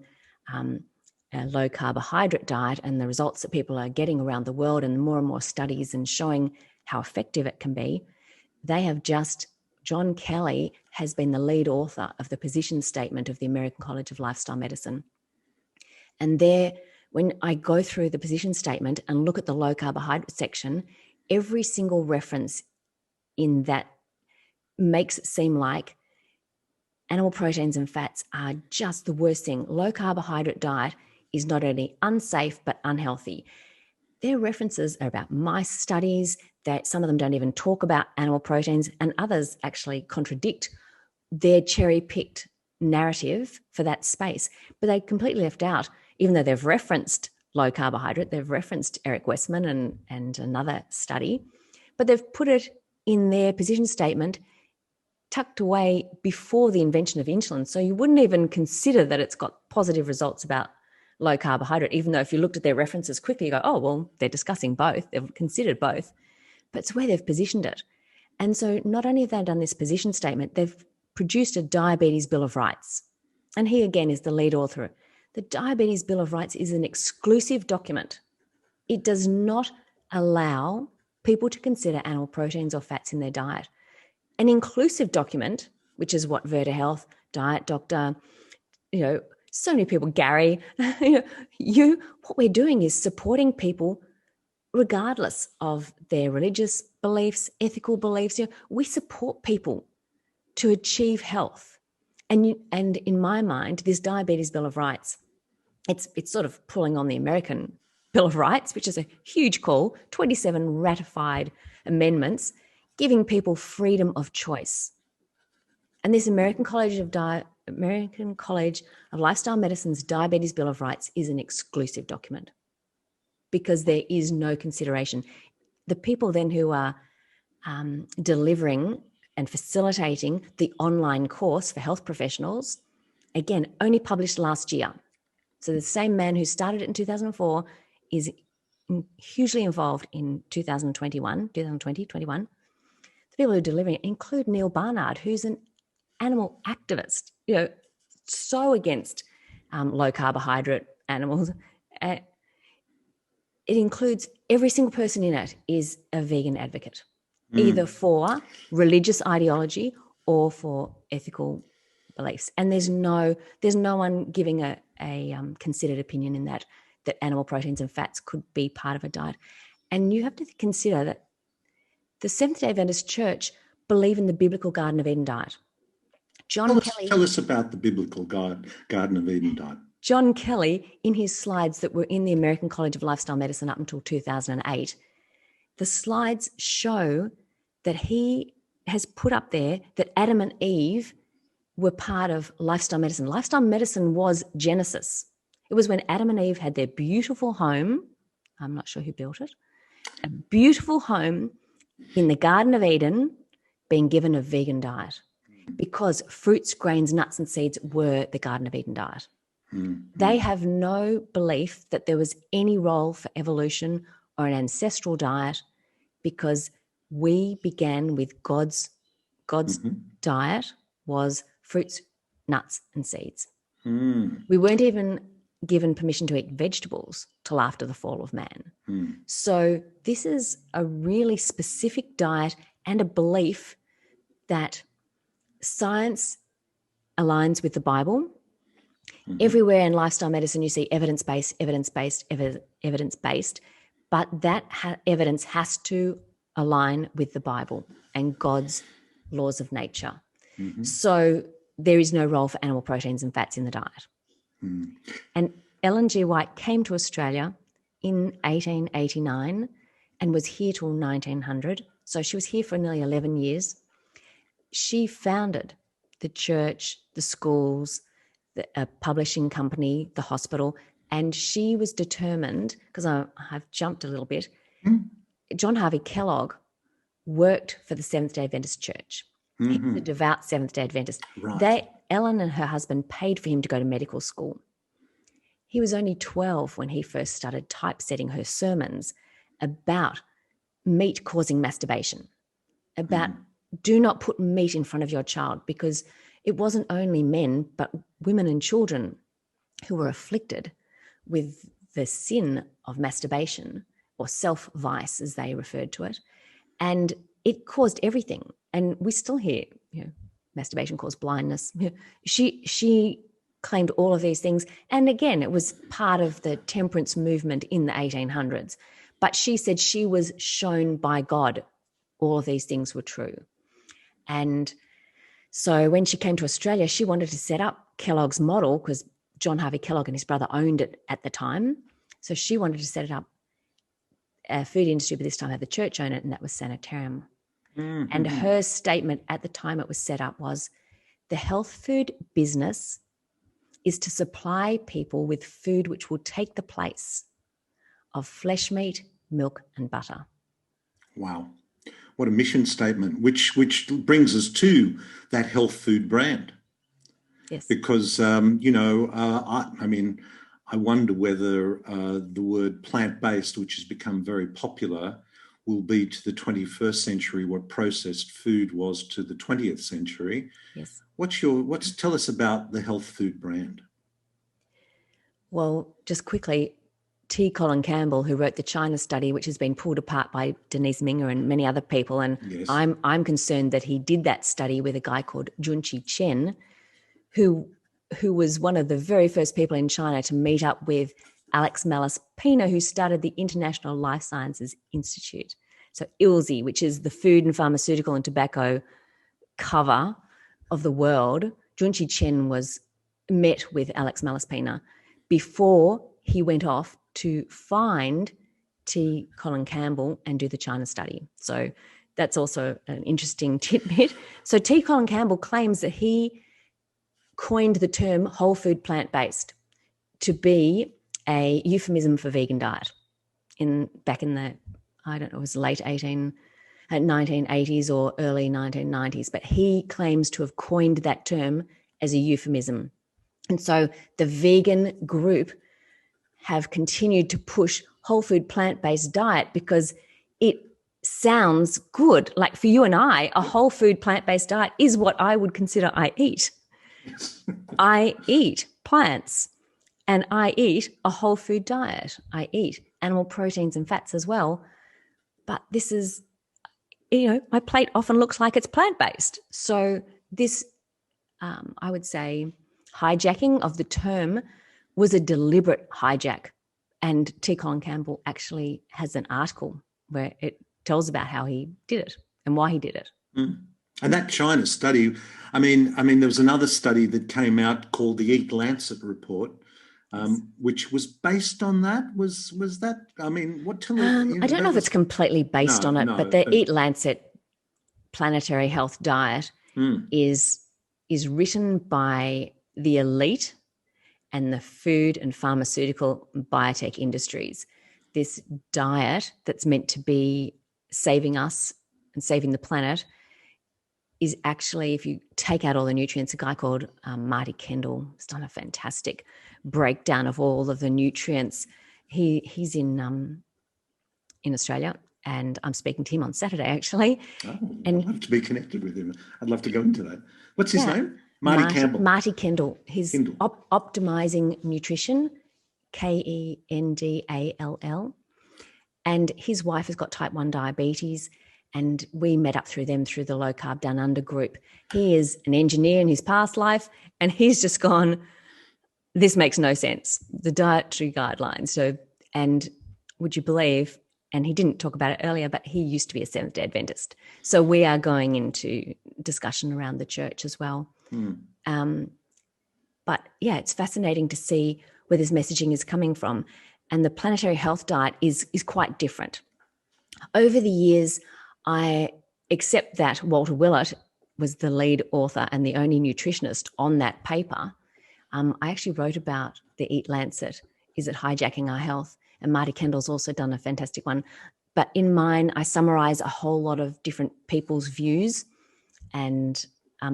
S2: a low carbohydrate diet and the results that people are getting around the world, and more studies and showing how effective it can be. John Kelly has been the lead author of the position statement of the American College of Lifestyle Medicine. And there, when I go through the position statement and look at the low carbohydrate section, every single reference in that makes it seem like animal proteins and fats are just the worst thing. Low carbohydrate diet is not only unsafe, but unhealthy. Their references are about mice studies, that some of them don't even talk about animal proteins, and others actually contradict their cherry-picked narrative for that space. But they completely left out, even though they've referenced low carbohydrate, they've referenced Eric Westman and another study, but they've put it in their position statement tucked away before the invention of insulin. So you wouldn't even consider that it's got positive results about low carbohydrate, even though if you looked at their references quickly, you go, oh, well, they're discussing both. They've considered both. But it's where they've positioned it. And so not only have they done this position statement, they've produced a Diabetes Bill of Rights. And he, again, is the lead author. The Diabetes Bill of Rights is an exclusive document. It does not allow people to consider animal proteins or fats in their diet. An inclusive document, which is what Verta Health, Diet Doctor, so many people, Gary, what we're doing is supporting people regardless of their religious beliefs, ethical beliefs. We support people to achieve health. And in my mind, this Diabetes Bill of Rights, it's sort of pulling on the American Bill of Rights, which is a huge call, 27 ratified amendments, giving people freedom of choice. And this American College of Lifestyle Medicine's Diabetes Bill of Rights is an exclusive document because there is no consideration. The people then who are delivering and facilitating the online course for health professionals, again, only published last year. So the same man who started it in 2004 is hugely involved in 2020, 21. The people who are delivering it include Neil Barnard, who's an animal activist, so against low carbohydrate animals. It includes every single person in it is a vegan advocate, either for religious ideology or for ethical beliefs. And there's no one giving a considered opinion in that. that animal proteins and fats could be part of a diet. And you have to consider that the Seventh-day Adventist Church believe in the biblical Garden of Eden diet.
S1: Tell us about the biblical Garden of Eden diet.
S2: John Kelly, in his slides that were in the American College of Lifestyle Medicine up until 2008, the slides show that he has put up there that Adam and Eve were part of lifestyle medicine. Lifestyle medicine was Genesis. It was when Adam and Eve had their beautiful home. I'm not sure who built it. A beautiful home in the Garden of Eden, being given a vegan diet, because fruits, grains, nuts, and seeds were the Garden of Eden diet. Mm-hmm. They have no belief that there was any role for evolution or an ancestral diet, because we began with God's diet was fruits, nuts, and seeds. Mm. We weren't even given permission to eat vegetables till after the fall of man. Mm. So this is a really specific diet and a belief that science aligns with the Bible. Mm-hmm. Everywhere in lifestyle medicine, you see evidence-based, but that evidence has to align with the Bible and God's laws of nature. Mm-hmm. So there is no role for animal proteins and fats in the diet. Mm. And Ellen G. White came to Australia in 1889 and was here till 1900. So she was here for nearly 11 years. She founded the church, the schools, a publishing company, the hospital, and she was determined, because I've jumped a little bit, John Harvey Kellogg worked for the Seventh-day Adventist Church. Mm-hmm. He's a devout Seventh-day Adventist. Right. Ellen and her husband paid for him to go to medical school. He was only 12 when he first started typesetting her sermons about meat causing masturbation, about do not put meat in front of your child, because it wasn't only men, but women and children who were afflicted with the sin of masturbation, or self-vice as they referred to it. And it caused everything. And we still hear, masturbation caused blindness. She claimed all of these things. And again, it was part of the temperance movement in the 1800s. But she said she was shown by God all of these things were true. And so when she came to Australia, she wanted to set up Kellogg's model, because John Harvey Kellogg and his brother owned it at the time. So she wanted to set it up. Food industry, but this time had the church own it, and that was Sanitarium. Mm-hmm. And her statement at the time it was set up was, the health food business is to supply people with food which will take the place of flesh meat, milk, and butter.
S1: Wow. What a mission statement, which brings us to that health food brand.
S2: Yes.
S1: Because, I wonder whether the word plant-based, which has become very popular, will be to the 21st century what processed food was to the 20th century.
S2: Yes.
S1: Tell us about the health food brand.
S2: Well, just quickly, T. Colin Campbell, who wrote the China study, which has been pulled apart by Denise Minger and many other people, and yes. I'm concerned that he did that study with a guy called Junqi Chen, who was one of the very first people in China to meet up with Alex Malus Pina, who started the International Life Sciences Institute. So ILSI, which is the food and pharmaceutical and tobacco cover of the world. Junqi Chen met with Alex Malus Pina before he went off to find T. Colin Campbell and do the China study. So that's also an interesting tidbit. So T. Colin Campbell claims that he coined the term whole food plant-based to be a euphemism for vegan diet back in the, I don't know, it was late 1980s or early 1990s, but he claims to have coined that term as a euphemism. And so the vegan group have continued to push whole food plant-based diet because it sounds good. Like for you and I, a whole food plant-based diet is what I would consider I eat. Yes. I eat plants and I eat a whole food diet. I eat animal proteins and fats as well. But this is, my plate often looks like it's plant-based. So this, I would say, hijacking of the term was a deliberate hijack And T. Colin Campbell actually has an article where it tells about how he did it and why he did it.
S1: And that China study, I mean, there was another study that came out called the Eat Lancet report, which was based on that. Was that? I mean, what?
S2: I don't know if it's completely based on it, but the Eat Lancet planetary health diet is written by the elite and the food and pharmaceutical biotech industries. This diet that's meant to be saving us and saving the planet is actually, if you take out all the nutrients, a guy called Marty Kendall has done a fantastic breakdown of all of the nutrients. He's in Australia, and I'm speaking to him on Saturday, actually.
S1: Oh, I'd love to be connected with him. I'd love to go into that. What's his name? Marty Campbell.
S2: Marty Kendall. He's Optimizing Nutrition, Kendall. And his wife has got type 1 diabetes, and we met up through them through the Low Carb Down Under group. He is an engineer in his past life, and he's just gone, this makes no sense, the dietary guidelines. So, and would you believe, and he didn't talk about it earlier, but he used to be a Seventh-day Adventist. So we are going into discussion around the church as well. But yeah, it's fascinating to see where this messaging is coming from. And the planetary health diet is quite different. Over the years, I accept that Walter Willett was the lead author and the only nutritionist on that paper. I actually wrote about the Eat Lancet, Is It Hijacking Our Health? And Marty Kendall's also done a fantastic one. But in mine, I summarize a whole lot of different people's views and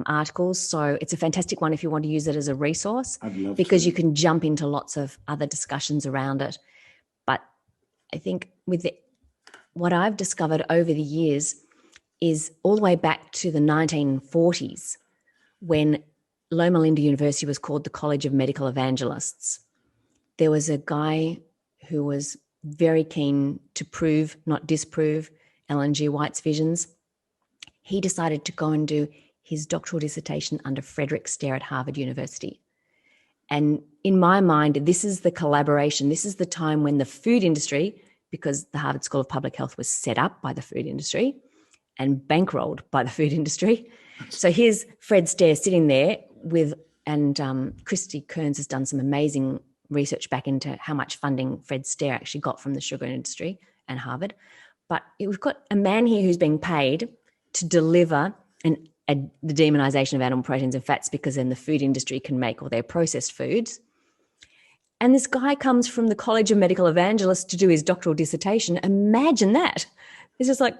S2: articles. So it's a fantastic one if you want to use it as a resource, because you can jump into lots of other discussions around it. But I think with what I've discovered over the years is all the way back to the 1940s, when Loma Linda University was called the College of Medical Evangelists. There was a guy who was very keen to prove, not disprove, Ellen G. White's visions. He decided to go and do his doctoral dissertation under Frederick Stare at Harvard University. And in my mind, this is the collaboration. This is the time when the food industry, because the Harvard School of Public Health was set up by the food industry and bankrolled by the food industry. So here's Fred Stare sitting there with, and Christy Kearns has done some amazing research back into how much funding Fred Stare actually got from the sugar industry and Harvard. But we've got a man here who's being paid to deliver the demonization of animal proteins and fats, because then the food industry can make all their processed foods. And this guy comes from the College of Medical Evangelists to do his doctoral dissertation. Imagine that. It's just like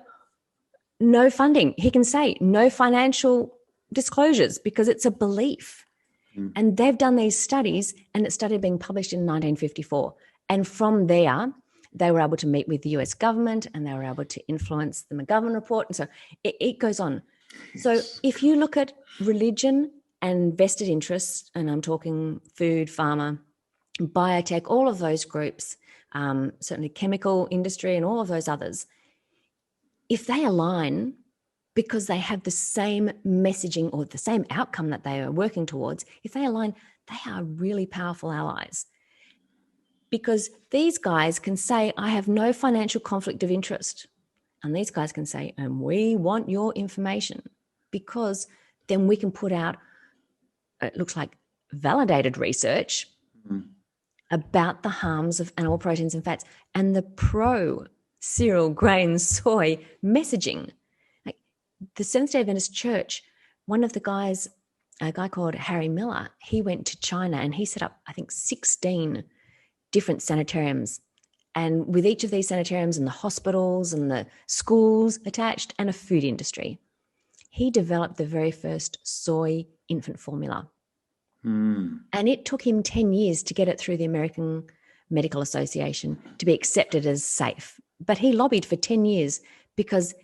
S2: no funding. He can say no financial disclosures because it's a belief. And they've done these studies, and it started being published in 1954. And from there, they were able to meet with the US government, and they were able to influence the McGovern report. And so it goes on. Yes. So if you look at religion and vested interests, and I'm talking food, pharma, biotech, all of those groups, certainly chemical industry and all of those others, if they align because they have the same messaging or the same outcome that they are working towards, if they align, they are really powerful allies. Because these guys can say, I have no financial conflict of interest. And these guys can say, and we want your information, because then we can put out, it looks like validated research about the harms of animal proteins and fats and the pro cereal, grain, soy messaging. Like the Seventh-day Adventist Church, one of the guys, a guy called Harry Miller, he went to China and he set up, I think, 16 different sanitariums. And with each of these sanitariums and the hospitals and the schools attached and a food industry, he developed the very first soy infant formula. And it took him 10 years to get it through the American Medical Association to be accepted as safe. But he lobbied for 10 years because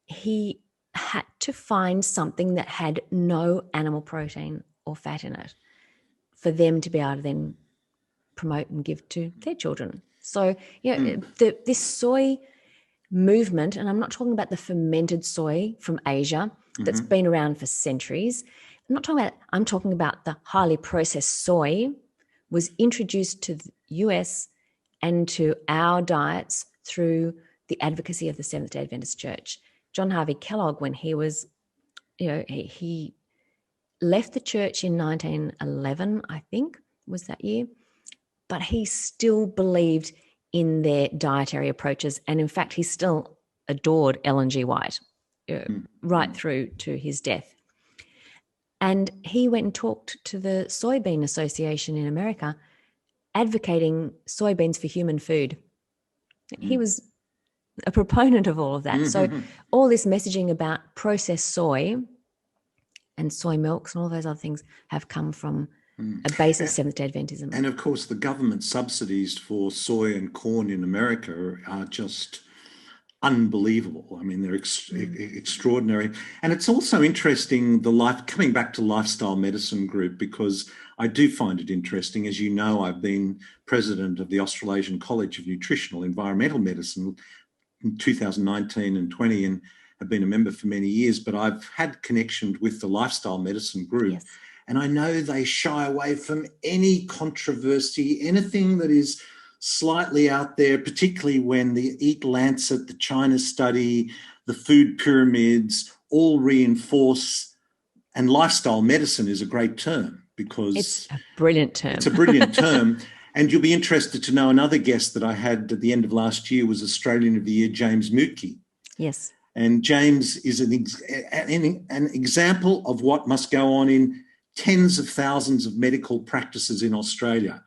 S2: he had to find something that had no animal protein or fat in it for them to be able to then promote and give to their children. So, you know, this soy movement, and I'm not talking about the fermented soy from Asia that's been around for centuries. I'm talking about the highly processed soy was introduced to the US and to our diets through the advocacy of the Seventh-day Adventist Church. John Harvey Kellogg, when he was, he left the church in 1911, I think was that year, but he still believed in their dietary approaches. And in fact, he still adored Ellen G. White right through to his death. And he went and talked to the Soybean Association in America, advocating soybeans for human food. He was a proponent of all of that. So all this messaging about processed soy and soy milks and all those other things have come from a base of Seventh-day Adventism.
S1: And of course, the government subsidies for soy and corn in America are just unbelievable. I mean, they're extraordinary. And it's also interesting, coming back to lifestyle medicine group, because I do find it interesting. As you know, I've been president of the Australasian College of Nutritional Environmental Medicine in 2019 and 20, and have been a member for many years, but I've had connection with the lifestyle medicine group.
S2: Yes.
S1: And I know they shy away from any controversy, anything that is slightly out there, particularly when the Eat Lancet, the China study, the food pyramids all reinforce, and lifestyle medicine is a great term because
S2: it's a brilliant term.
S1: It's a brilliant term. And you'll be interested to know another guest that I had at the end of last year was Australian of the Year, James Mutke.
S2: Yes. And
S1: James is an example of what must go on in tens of thousands of medical practices in Australia.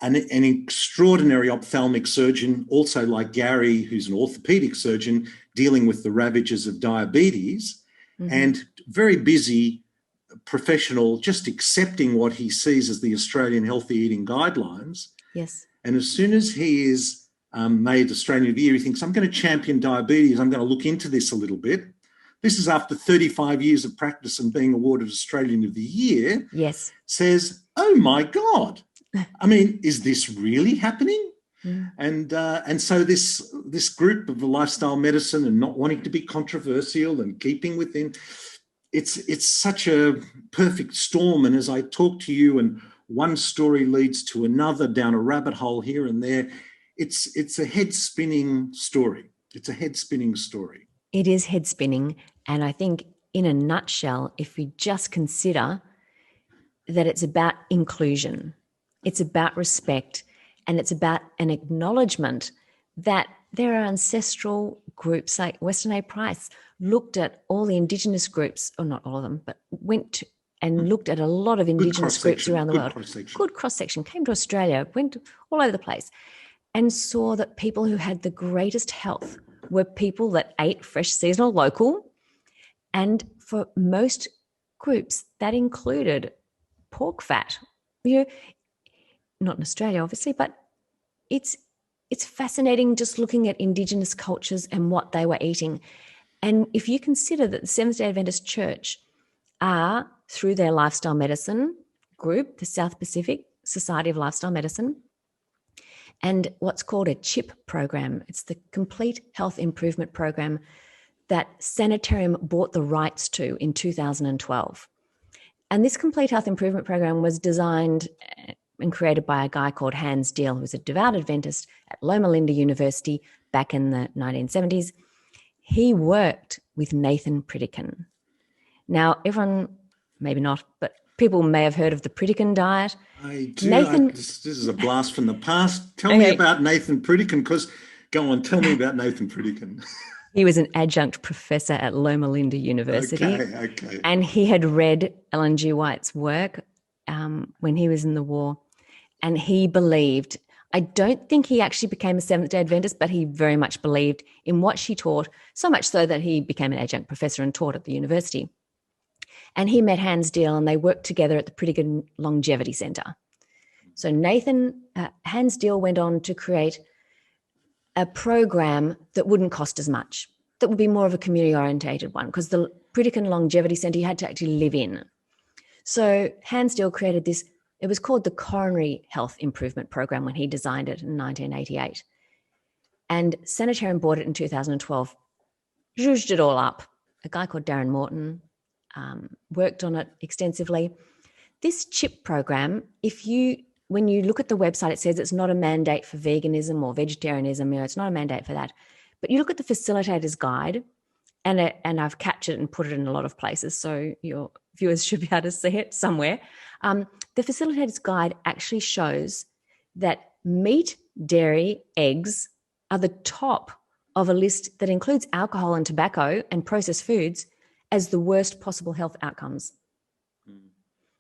S1: An extraordinary ophthalmic surgeon, also like Gary, who's an orthopedic surgeon, dealing with the ravages of diabetes, and very busy professional, just accepting what he sees as the Australian Healthy Eating Guidelines.
S2: Yes.
S1: And as soon as he is made Australian of the Year, he thinks, I'm going to champion diabetes. I'm going to look into this a little bit. This is after 35 years of practice and being awarded Australian of the Year.
S2: Yes.
S1: Says, oh my God. I mean, is this really happening? And so this group of lifestyle medicine and not wanting to be controversial and keeping within, it's such a perfect storm. And as I talk to you and one story leads to another down a rabbit hole here and there, it's a head spinning story. It's a head spinning story.
S2: It is head spinning. And I think in a nutshell, if we just consider that it's about inclusion, it's about respect, and it's about an acknowledgement that there are ancestral groups like Weston A. Price looked at all the Indigenous groups, or not all of them, but went and looked at a lot of Indigenous groups around the world. Good cross-section, came to Australia, went all over the place, and saw that people who had the greatest health were people that ate fresh, seasonal, local. And for most groups, that included pork fat. Not in Australia, obviously, but it's fascinating just looking at Indigenous cultures and what they were eating. And if you consider that the Seventh-day Adventist Church are, through their lifestyle medicine group, the South Pacific Society of Lifestyle Medicine, and what's called a CHIP program, it's the Complete Health Improvement Program that Sanitarium bought the rights to in 2012. And this Complete Health Improvement Program was designed and created by a guy called Hans Deal, who was a devout Adventist at Loma Linda University back in the 1970s. He worked with Nathan Pritikin. Now, everyone, maybe not, but people may have heard of the Pritikin diet.
S1: I do. This is a blast from the past. Tell me about Nathan Pritikin, because go on, tell me about Nathan Pritikin.
S2: He was an adjunct professor at Loma Linda University.
S1: Okay.
S2: And he had read Ellen G. White's work when he was in the war. And he believed, I don't think he actually became a Seventh-day Adventist, but he very much believed in what she taught, so much so that he became an adjunct professor and taught at the university. And he met Hans Deal and they worked together at the Pritikin Longevity Centre. So Hans Deal went on to create a program that wouldn't cost as much, that would be more of a community-orientated one, because the Pritikin Longevity Centre you had to actually live in. So Hans Deal created this, it was called the Coronary Health Improvement Program when he designed it in 1988. And Sanitarium bought it in 2012, zhuzhed it all up. A guy called Darren Morton worked on it extensively. This CHIP program, if you when you look at the website, it says it's not a mandate for veganism or vegetarianism. It's not a mandate for that. But you look at the facilitator's guide, and I've captured it and put it in a lot of places, so your viewers should be able to see it somewhere. The facilitator's guide actually shows that meat, dairy, eggs are the top of a list that includes alcohol and tobacco and processed foods as the worst possible health outcomes.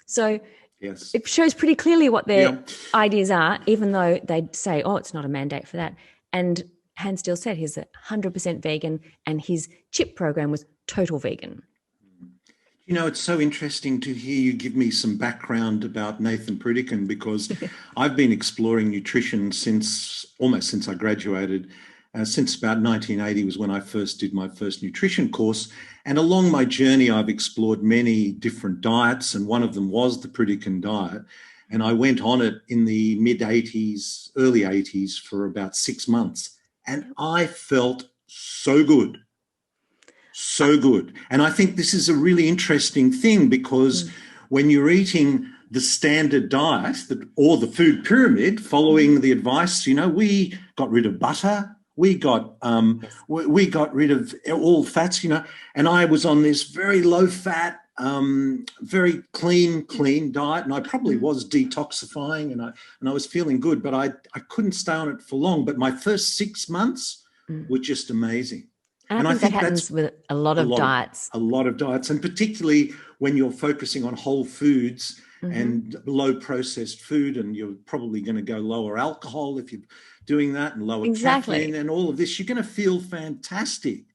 S2: So
S1: yes,
S2: it shows pretty clearly what their ideas are, even though they say, oh, it's not a mandate for that. And Hans Steele said he's 100% vegan, and his CHIP program was total vegan.
S1: You know, it's so interesting to hear you give me some background about Nathan Pritikin, because I've been exploring nutrition almost since I graduated. Since about 1980 was when I first did my first nutrition course. And along my journey, I've explored many different diets, and one of them was the Pritikin diet. And I went on it in the mid-80s, early 80s for about 6 months. And I felt so good. So good. And I think this is a really interesting thing, because when you're eating the standard diet or the food pyramid, following the advice, we got rid of butter, we got rid of all fats, and I was on this very low fat, very clean diet, and I probably was detoxifying, and I was feeling good, but I couldn't stay on it for long. But my first 6 months were just amazing.
S2: And I think that happens with a lot of diets.
S1: A lot of diets, and particularly when you're focusing on whole foods and low processed food, and you're probably going to go lower alcohol if you're doing that, and lower caffeine and all of this, you're going to feel fantastic.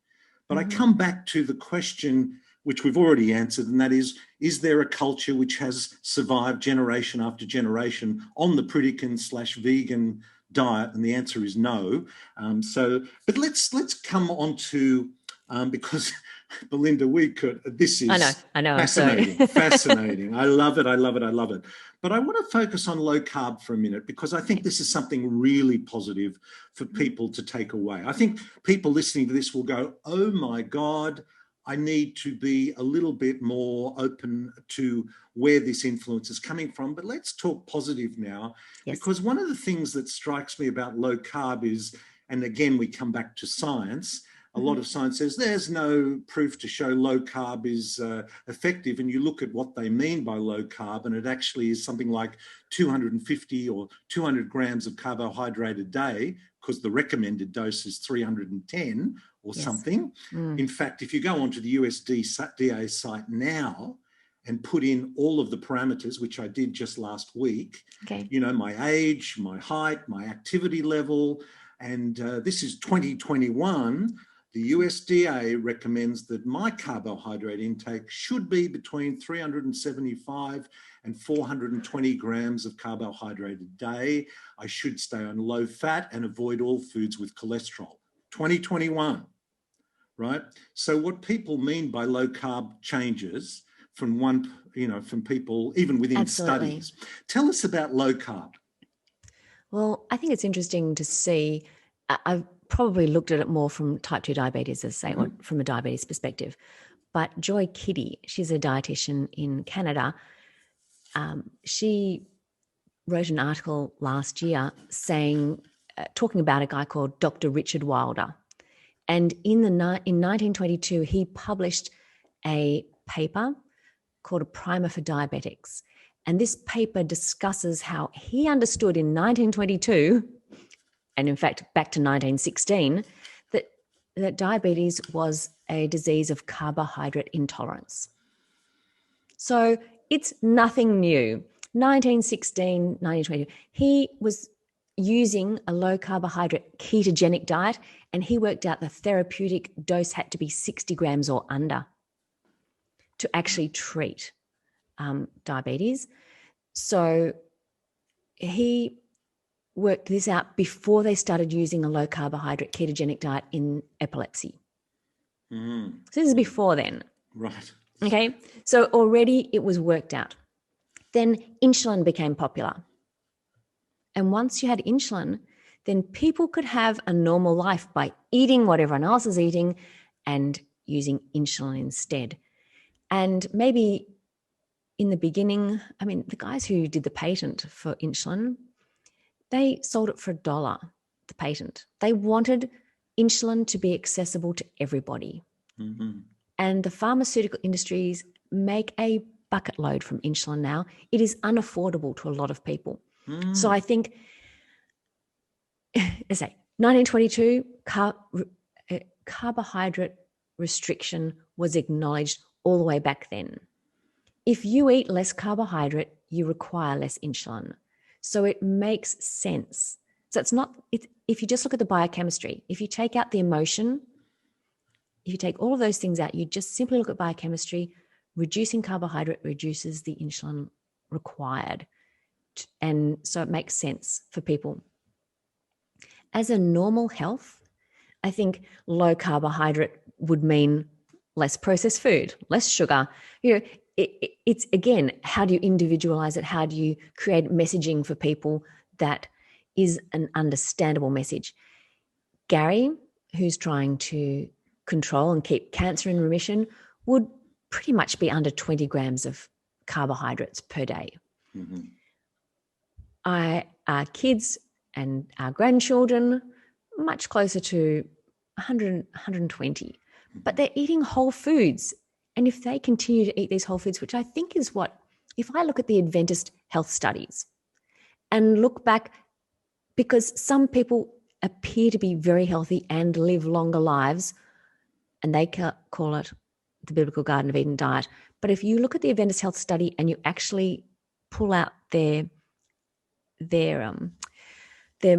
S1: But I come back to the question, which we've already answered, and that is there a culture which has survived generation after generation on the Pritikin/vegan diet? And the answer is no. But let's come on to, because Belinda, this is
S2: I know.
S1: Fascinating, fascinating. I love it. But I want to focus on low carb for a minute, because I think this is something really positive for people to take away. I think people listening to this will go, oh my God, I need to be a little bit more open to where this influence is coming from. But let's talk positive now, because one of the things that strikes me about low carb is, and again, we come back to science, a lot of science says there's no proof to show low carb is effective. And you look at what they mean by low carb, and it actually is something like 250 or 200 grams of carbohydrate a day, because the recommended dose is 310 or something. In fact, if you go onto the USDA site now and put in all of the parameters, which I did just last week, my age, my height, my activity level, and this is 2021, the USDA recommends that my carbohydrate intake should be between 375 and 420 grams of carbohydrate a day. I should stay on low fat and avoid all foods with cholesterol. 2021, right? So what people mean by low carb changes from from people, even within studies. Tell us about low carb.
S2: Well, I think it's interesting to see. I've probably looked at it more from type 2 diabetes, as I say, or from a diabetes perspective. But Joy Kiddy, she's a dietitian in Canada. She wrote an article last year talking about a guy called Dr. Richard Wilder. And in 1922, he published a paper called A Primer for Diabetics. And this paper discusses how he understood in 1922, and in fact back to 1916, that diabetes was a disease of carbohydrate intolerance. So it's nothing new. 1916, 1922, he was using a low carbohydrate ketogenic diet, and he worked out the therapeutic dose had to be 60 grams or under to actually treat diabetes. So he worked this out before they started using a low carbohydrate ketogenic diet in epilepsy. So this is before then.
S1: Right.
S2: Okay. So already it was worked out. Then insulin became popular. And once you had insulin, then people could have a normal life by eating what everyone else is eating and using insulin instead. And maybe in the beginning, I mean, the guys who did the patent for insulin, they sold it for $1, the patent. They wanted insulin to be accessible to everybody.
S1: Mm-hmm.
S2: And the pharmaceutical industries make a bucket load from insulin now. It is unaffordable to a lot of people. So I think, let's say, 1922, carbohydrate restriction was acknowledged all the way back then. If you eat less carbohydrate, you require less insulin. So it makes sense. So if you just look at the biochemistry, if you take out the emotion, if you take all of those things out, you just simply look at biochemistry, reducing carbohydrate reduces the insulin required. And so it makes sense for people. As a normal health, I think low carbohydrate would mean less processed food, less sugar. It's again, how do you individualize it? How do you create messaging for people that is an understandable message? Gary, who's trying to control and keep cancer in remission, would pretty much be under 20 grams of carbohydrates per day.
S1: Mm-hmm.
S2: Our kids and our grandchildren, much closer to 100, 120. But they're eating whole foods. And if they continue to eat these whole foods, which I think is what, if I look at the Adventist health studies and look back, because some people appear to be very healthy and live longer lives, and they call it the biblical Garden of Eden diet. But if you look at the Adventist health study and you actually pull out their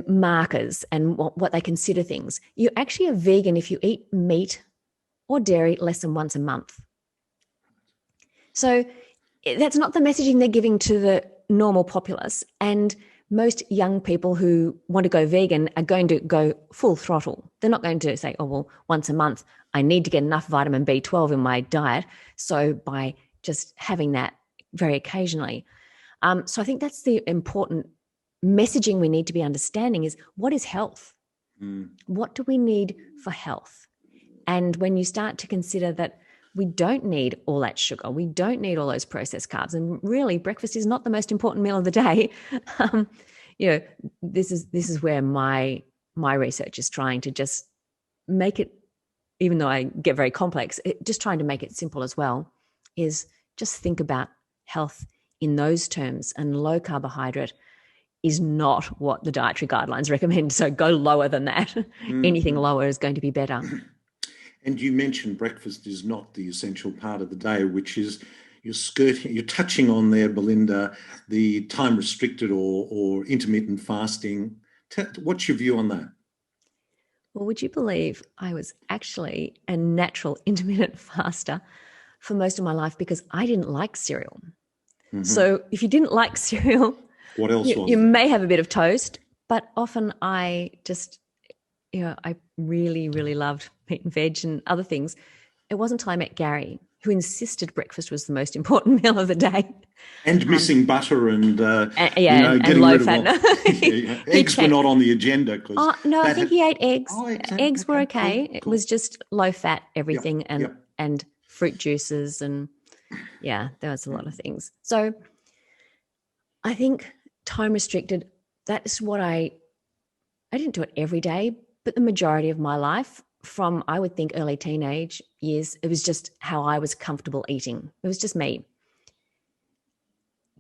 S2: markers and what they consider things, you're actually a vegan if you eat meat or dairy less than once a month. So that's not the messaging they're giving to the normal populace. And most young people who want to go vegan are going to go full throttle. They're not going to say, oh, well, once a month, I need to get enough vitamin B12 in my diet. So by just having that very occasionally. So I think that's the important messaging we need to be understanding is, what is health? What do we need for health? And when you start to consider that we don't need all that sugar, we don't need all those processed carbs, and really breakfast is not the most important meal of the day. This is where my research is trying to just make it, even though I get very complex, just trying to make it simple as well, is just think about health in those terms. And low carbohydrate is not what the dietary guidelines recommend. So go lower than that. Anything lower is going to be better.
S1: And you mentioned breakfast is not the essential part of the day, which is you're touching on there, Belinda, the time restricted or intermittent fasting. What's your view on that?
S2: Well, would you believe I was actually a natural intermittent faster for most of my life because I didn't like cereal. Mm-hmm. So if you didn't like cereal,
S1: what else
S2: you may have a bit of toast, but often I just, I really, really loved meat and veg and other things. It wasn't until I met Gary, who insisted breakfast was the most important meal of the day.
S1: And missing butter and
S2: and low fat.
S1: Eggs were not on the agenda.
S2: No, I think he ate eggs.
S1: Oh, exactly.
S2: Eggs were okay.
S1: Cool.
S2: It was just low fat everything and fruit juices and there was a lot of things. So I think time restricted, that's what I didn't do it every day, but the majority of my life from, I would think, early teenage years, it was just how I was comfortable eating. It was just me.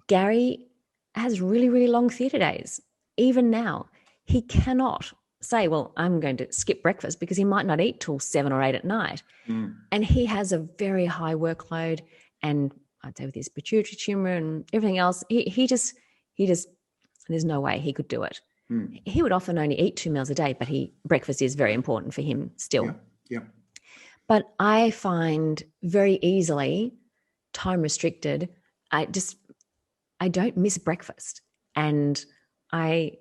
S2: Gary has really, really long theatre days. Even now, he cannot say, well, I'm going to skip breakfast because he might not eat till 7 or 8 at night. And he has a very high workload, and I'd say with his pituitary tumor and everything else, he just, there's no way he could do it. He would often only eat 2 meals a day, but breakfast is very important for him still.
S1: Yeah.
S2: But I find very easily time restricted. I don't miss breakfast. And I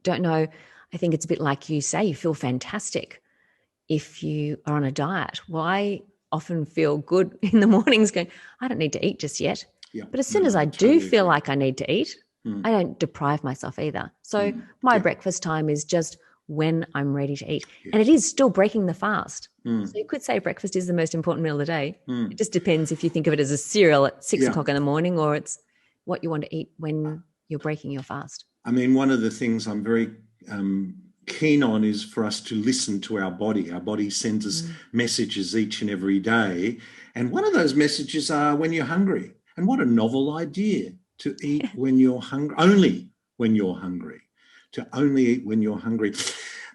S2: don't know, I think it's a bit like you say, you feel fantastic if you are on a diet. Well, I often feel good in the mornings going, I don't need to eat just yet.
S1: Yeah.
S2: But as soon as I do feel like I need to eat, I don't deprive myself either. So my breakfast time is just when I'm ready to eat.
S1: Yes.
S2: And it is still breaking the fast. So you could say breakfast is the most important meal of the day. It just depends if you think of it as a cereal at 6 o'clock in the morning, or it's what you want to eat when you're breaking your fast.
S1: I mean, one of the things I'm very keen on is for us to listen to our body. Our body sends us messages each and every day. And one of those messages are when you're hungry. And what a novel idea to eat when you're hungry, only when you're hungry, to only eat when you're hungry.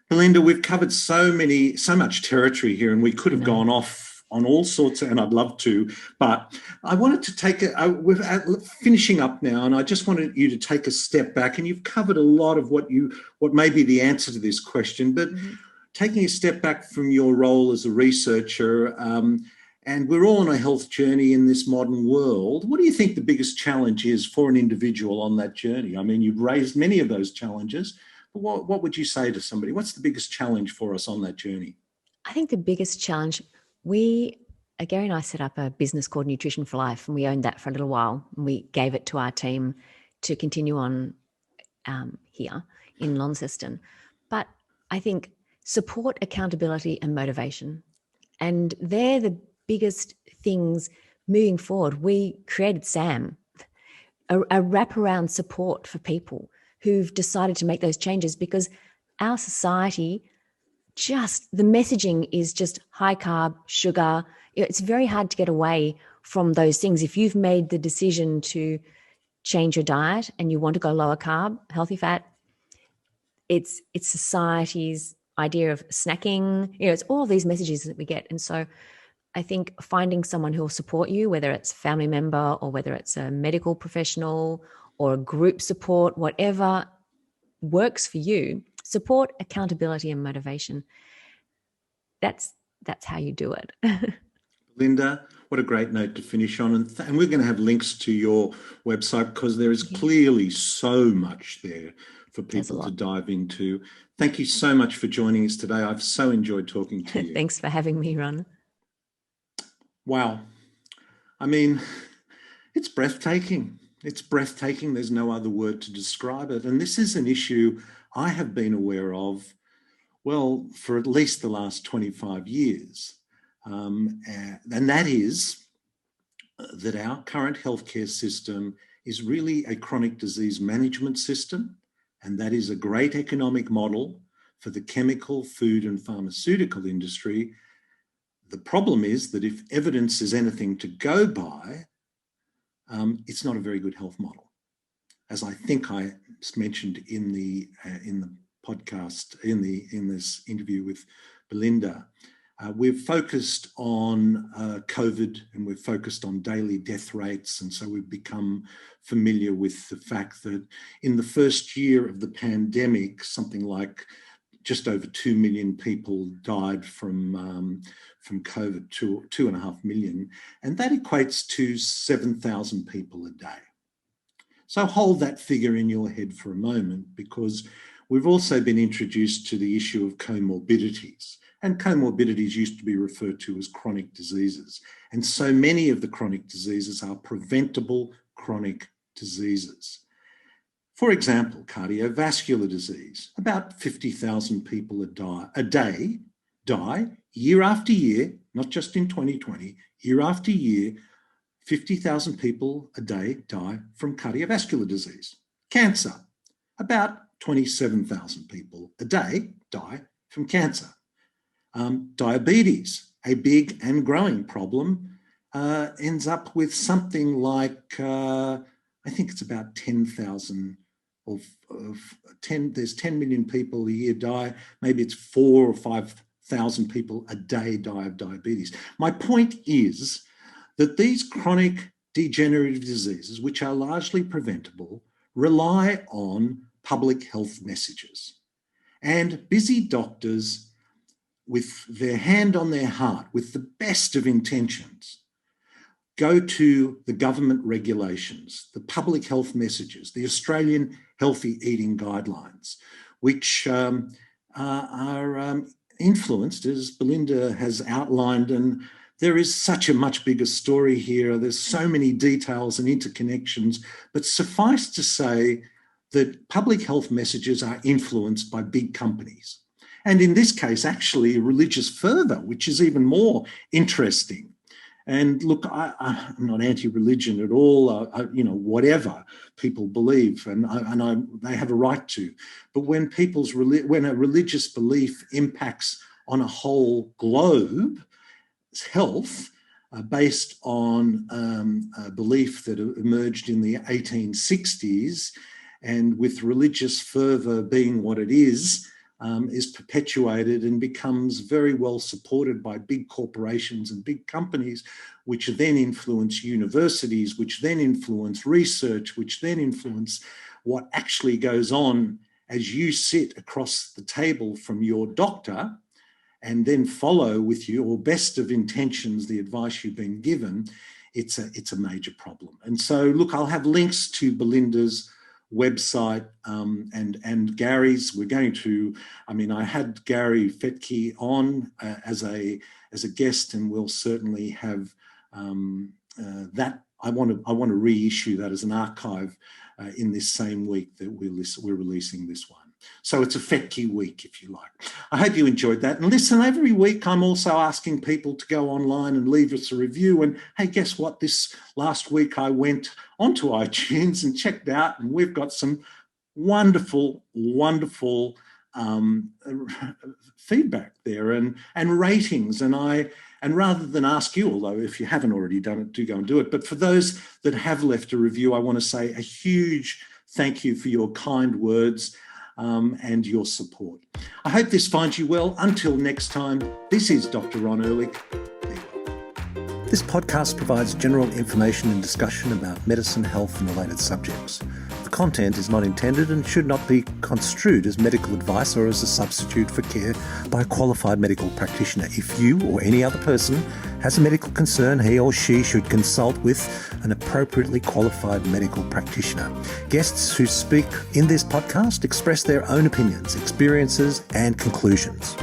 S1: Belinda, we've covered so much territory here, and we could have gone off on all sorts, and I'd love to, but I wanted to take we're finishing up now, and I just wanted you to take a step back, and you've covered a lot of what may be the answer to this question, but taking a step back from your role as a researcher, and we're all on a health journey in this modern world. What do you think the biggest challenge is for an individual on that journey? I mean, you've raised many of those challenges, but what would you say to somebody? What's the biggest challenge for us on that journey?
S2: I think the biggest challenge, Gary and I set up a business called Nutrition for Life, and we owned that for a little while. And we gave it to our team to continue on here in Launceston. But I think support, accountability, and motivation. And they're the biggest things moving forward. We created SAM, a wraparound support for people who've decided to make those changes, because our society, the messaging is just high carb, sugar. It's very hard to get away from those things. If you've made the decision to change your diet and you want to go lower carb, healthy fat, it's society's idea of snacking. It's all these messages that we get. And so I think finding someone who will support you, whether it's a family member or whether it's a medical professional or a group support, whatever works for you, support, accountability, and motivation. That's how you do it.
S1: Linda, what a great note to finish on. And we're going to have links to your website, because there is clearly so much there for people to dive into. Thank you so much for joining us today. I've so enjoyed talking to you.
S2: Thanks for having me, Ron.
S1: Wow. I mean, it's breathtaking. It's breathtaking. There's no other word to describe it. And this is an issue I have been aware of, well, for at least the last 25 years. And that is that our current healthcare system is really a chronic disease management system, and that is a great economic model for the chemical, food, and pharmaceutical industry. The problem is that if evidence is anything to go by, it's not a very good health model. As I think I mentioned in the podcast, in this interview with Belinda, we've focused on COVID, and we've focused on daily death rates. And so we've become familiar with the fact that in the first year of the pandemic, something like just over 2 million people died from COVID, 2.5 million, and that equates to 7,000 people a day. So hold that figure in your head for a moment, because we've also been introduced to the issue of comorbidities. And comorbidities used to be referred to as chronic diseases. And so many of the chronic diseases are preventable chronic diseases. For example, cardiovascular disease. About 50,000 people a day die year after year, not just in 2020, year after year, 50,000 people a day die from cardiovascular disease. Cancer. About 27,000 people a day die from cancer. Diabetes, a big and growing problem, ends up with something like, I think it's about 10,000 there's 10 million people a year die. Maybe it's 4,000 or 5,000 people a day die of diabetes. My point is that these chronic degenerative diseases, which are largely preventable, rely on public health messages. And busy doctors, with their hand on their heart, with the best of intentions, go to the government regulations, the public health messages, the Australian Healthy Eating Guidelines, which are influenced, as Belinda has outlined, and there is such a much bigger story here. There's so many details and interconnections, but suffice to say that public health messages are influenced by big companies. And in this case, actually religious fervour, which is even more interesting. And look, I'm not anti-religion at all, whatever people believe, and they have a right to. But when a religious belief impacts on a whole globe's health, based on a belief that emerged in the 1860s, and with religious fervour being what it is perpetuated and becomes very well supported by big corporations and big companies, which then influence universities, which then influence research, which then influence what actually goes on as you sit across the table from your doctor and then follow with your best of intentions the advice you've been given. It's a major problem. And so, look, I'll have links to Belinda's website and Gary's. We're going to, I had Gary Fettke on as a guest, and we'll certainly have that. I want to reissue that as an archive in this same week that we're releasing this one. So it's a Fettke week, if you like. I hope you enjoyed that. And listen, every week I'm also asking people to go online and leave us a review. And hey, guess what? This last week I went onto iTunes and checked out, and we've got some wonderful, wonderful feedback there and ratings. And rather than ask you, although if you haven't already done it, do go and do it. But for those that have left a review, I want to say a huge thank you for your kind words and your support. I hope this finds you well. Until next time, this is Dr. Ron Ehrlich. This podcast provides general information and discussion about medicine, health, and related subjects. The content is not intended and should not be construed as medical advice or as a substitute for care by a qualified medical practitioner. If you or any other person has a medical concern, he or she should consult with an appropriately qualified medical practitioner. Guests who speak in this podcast express their own opinions, experiences, and conclusions.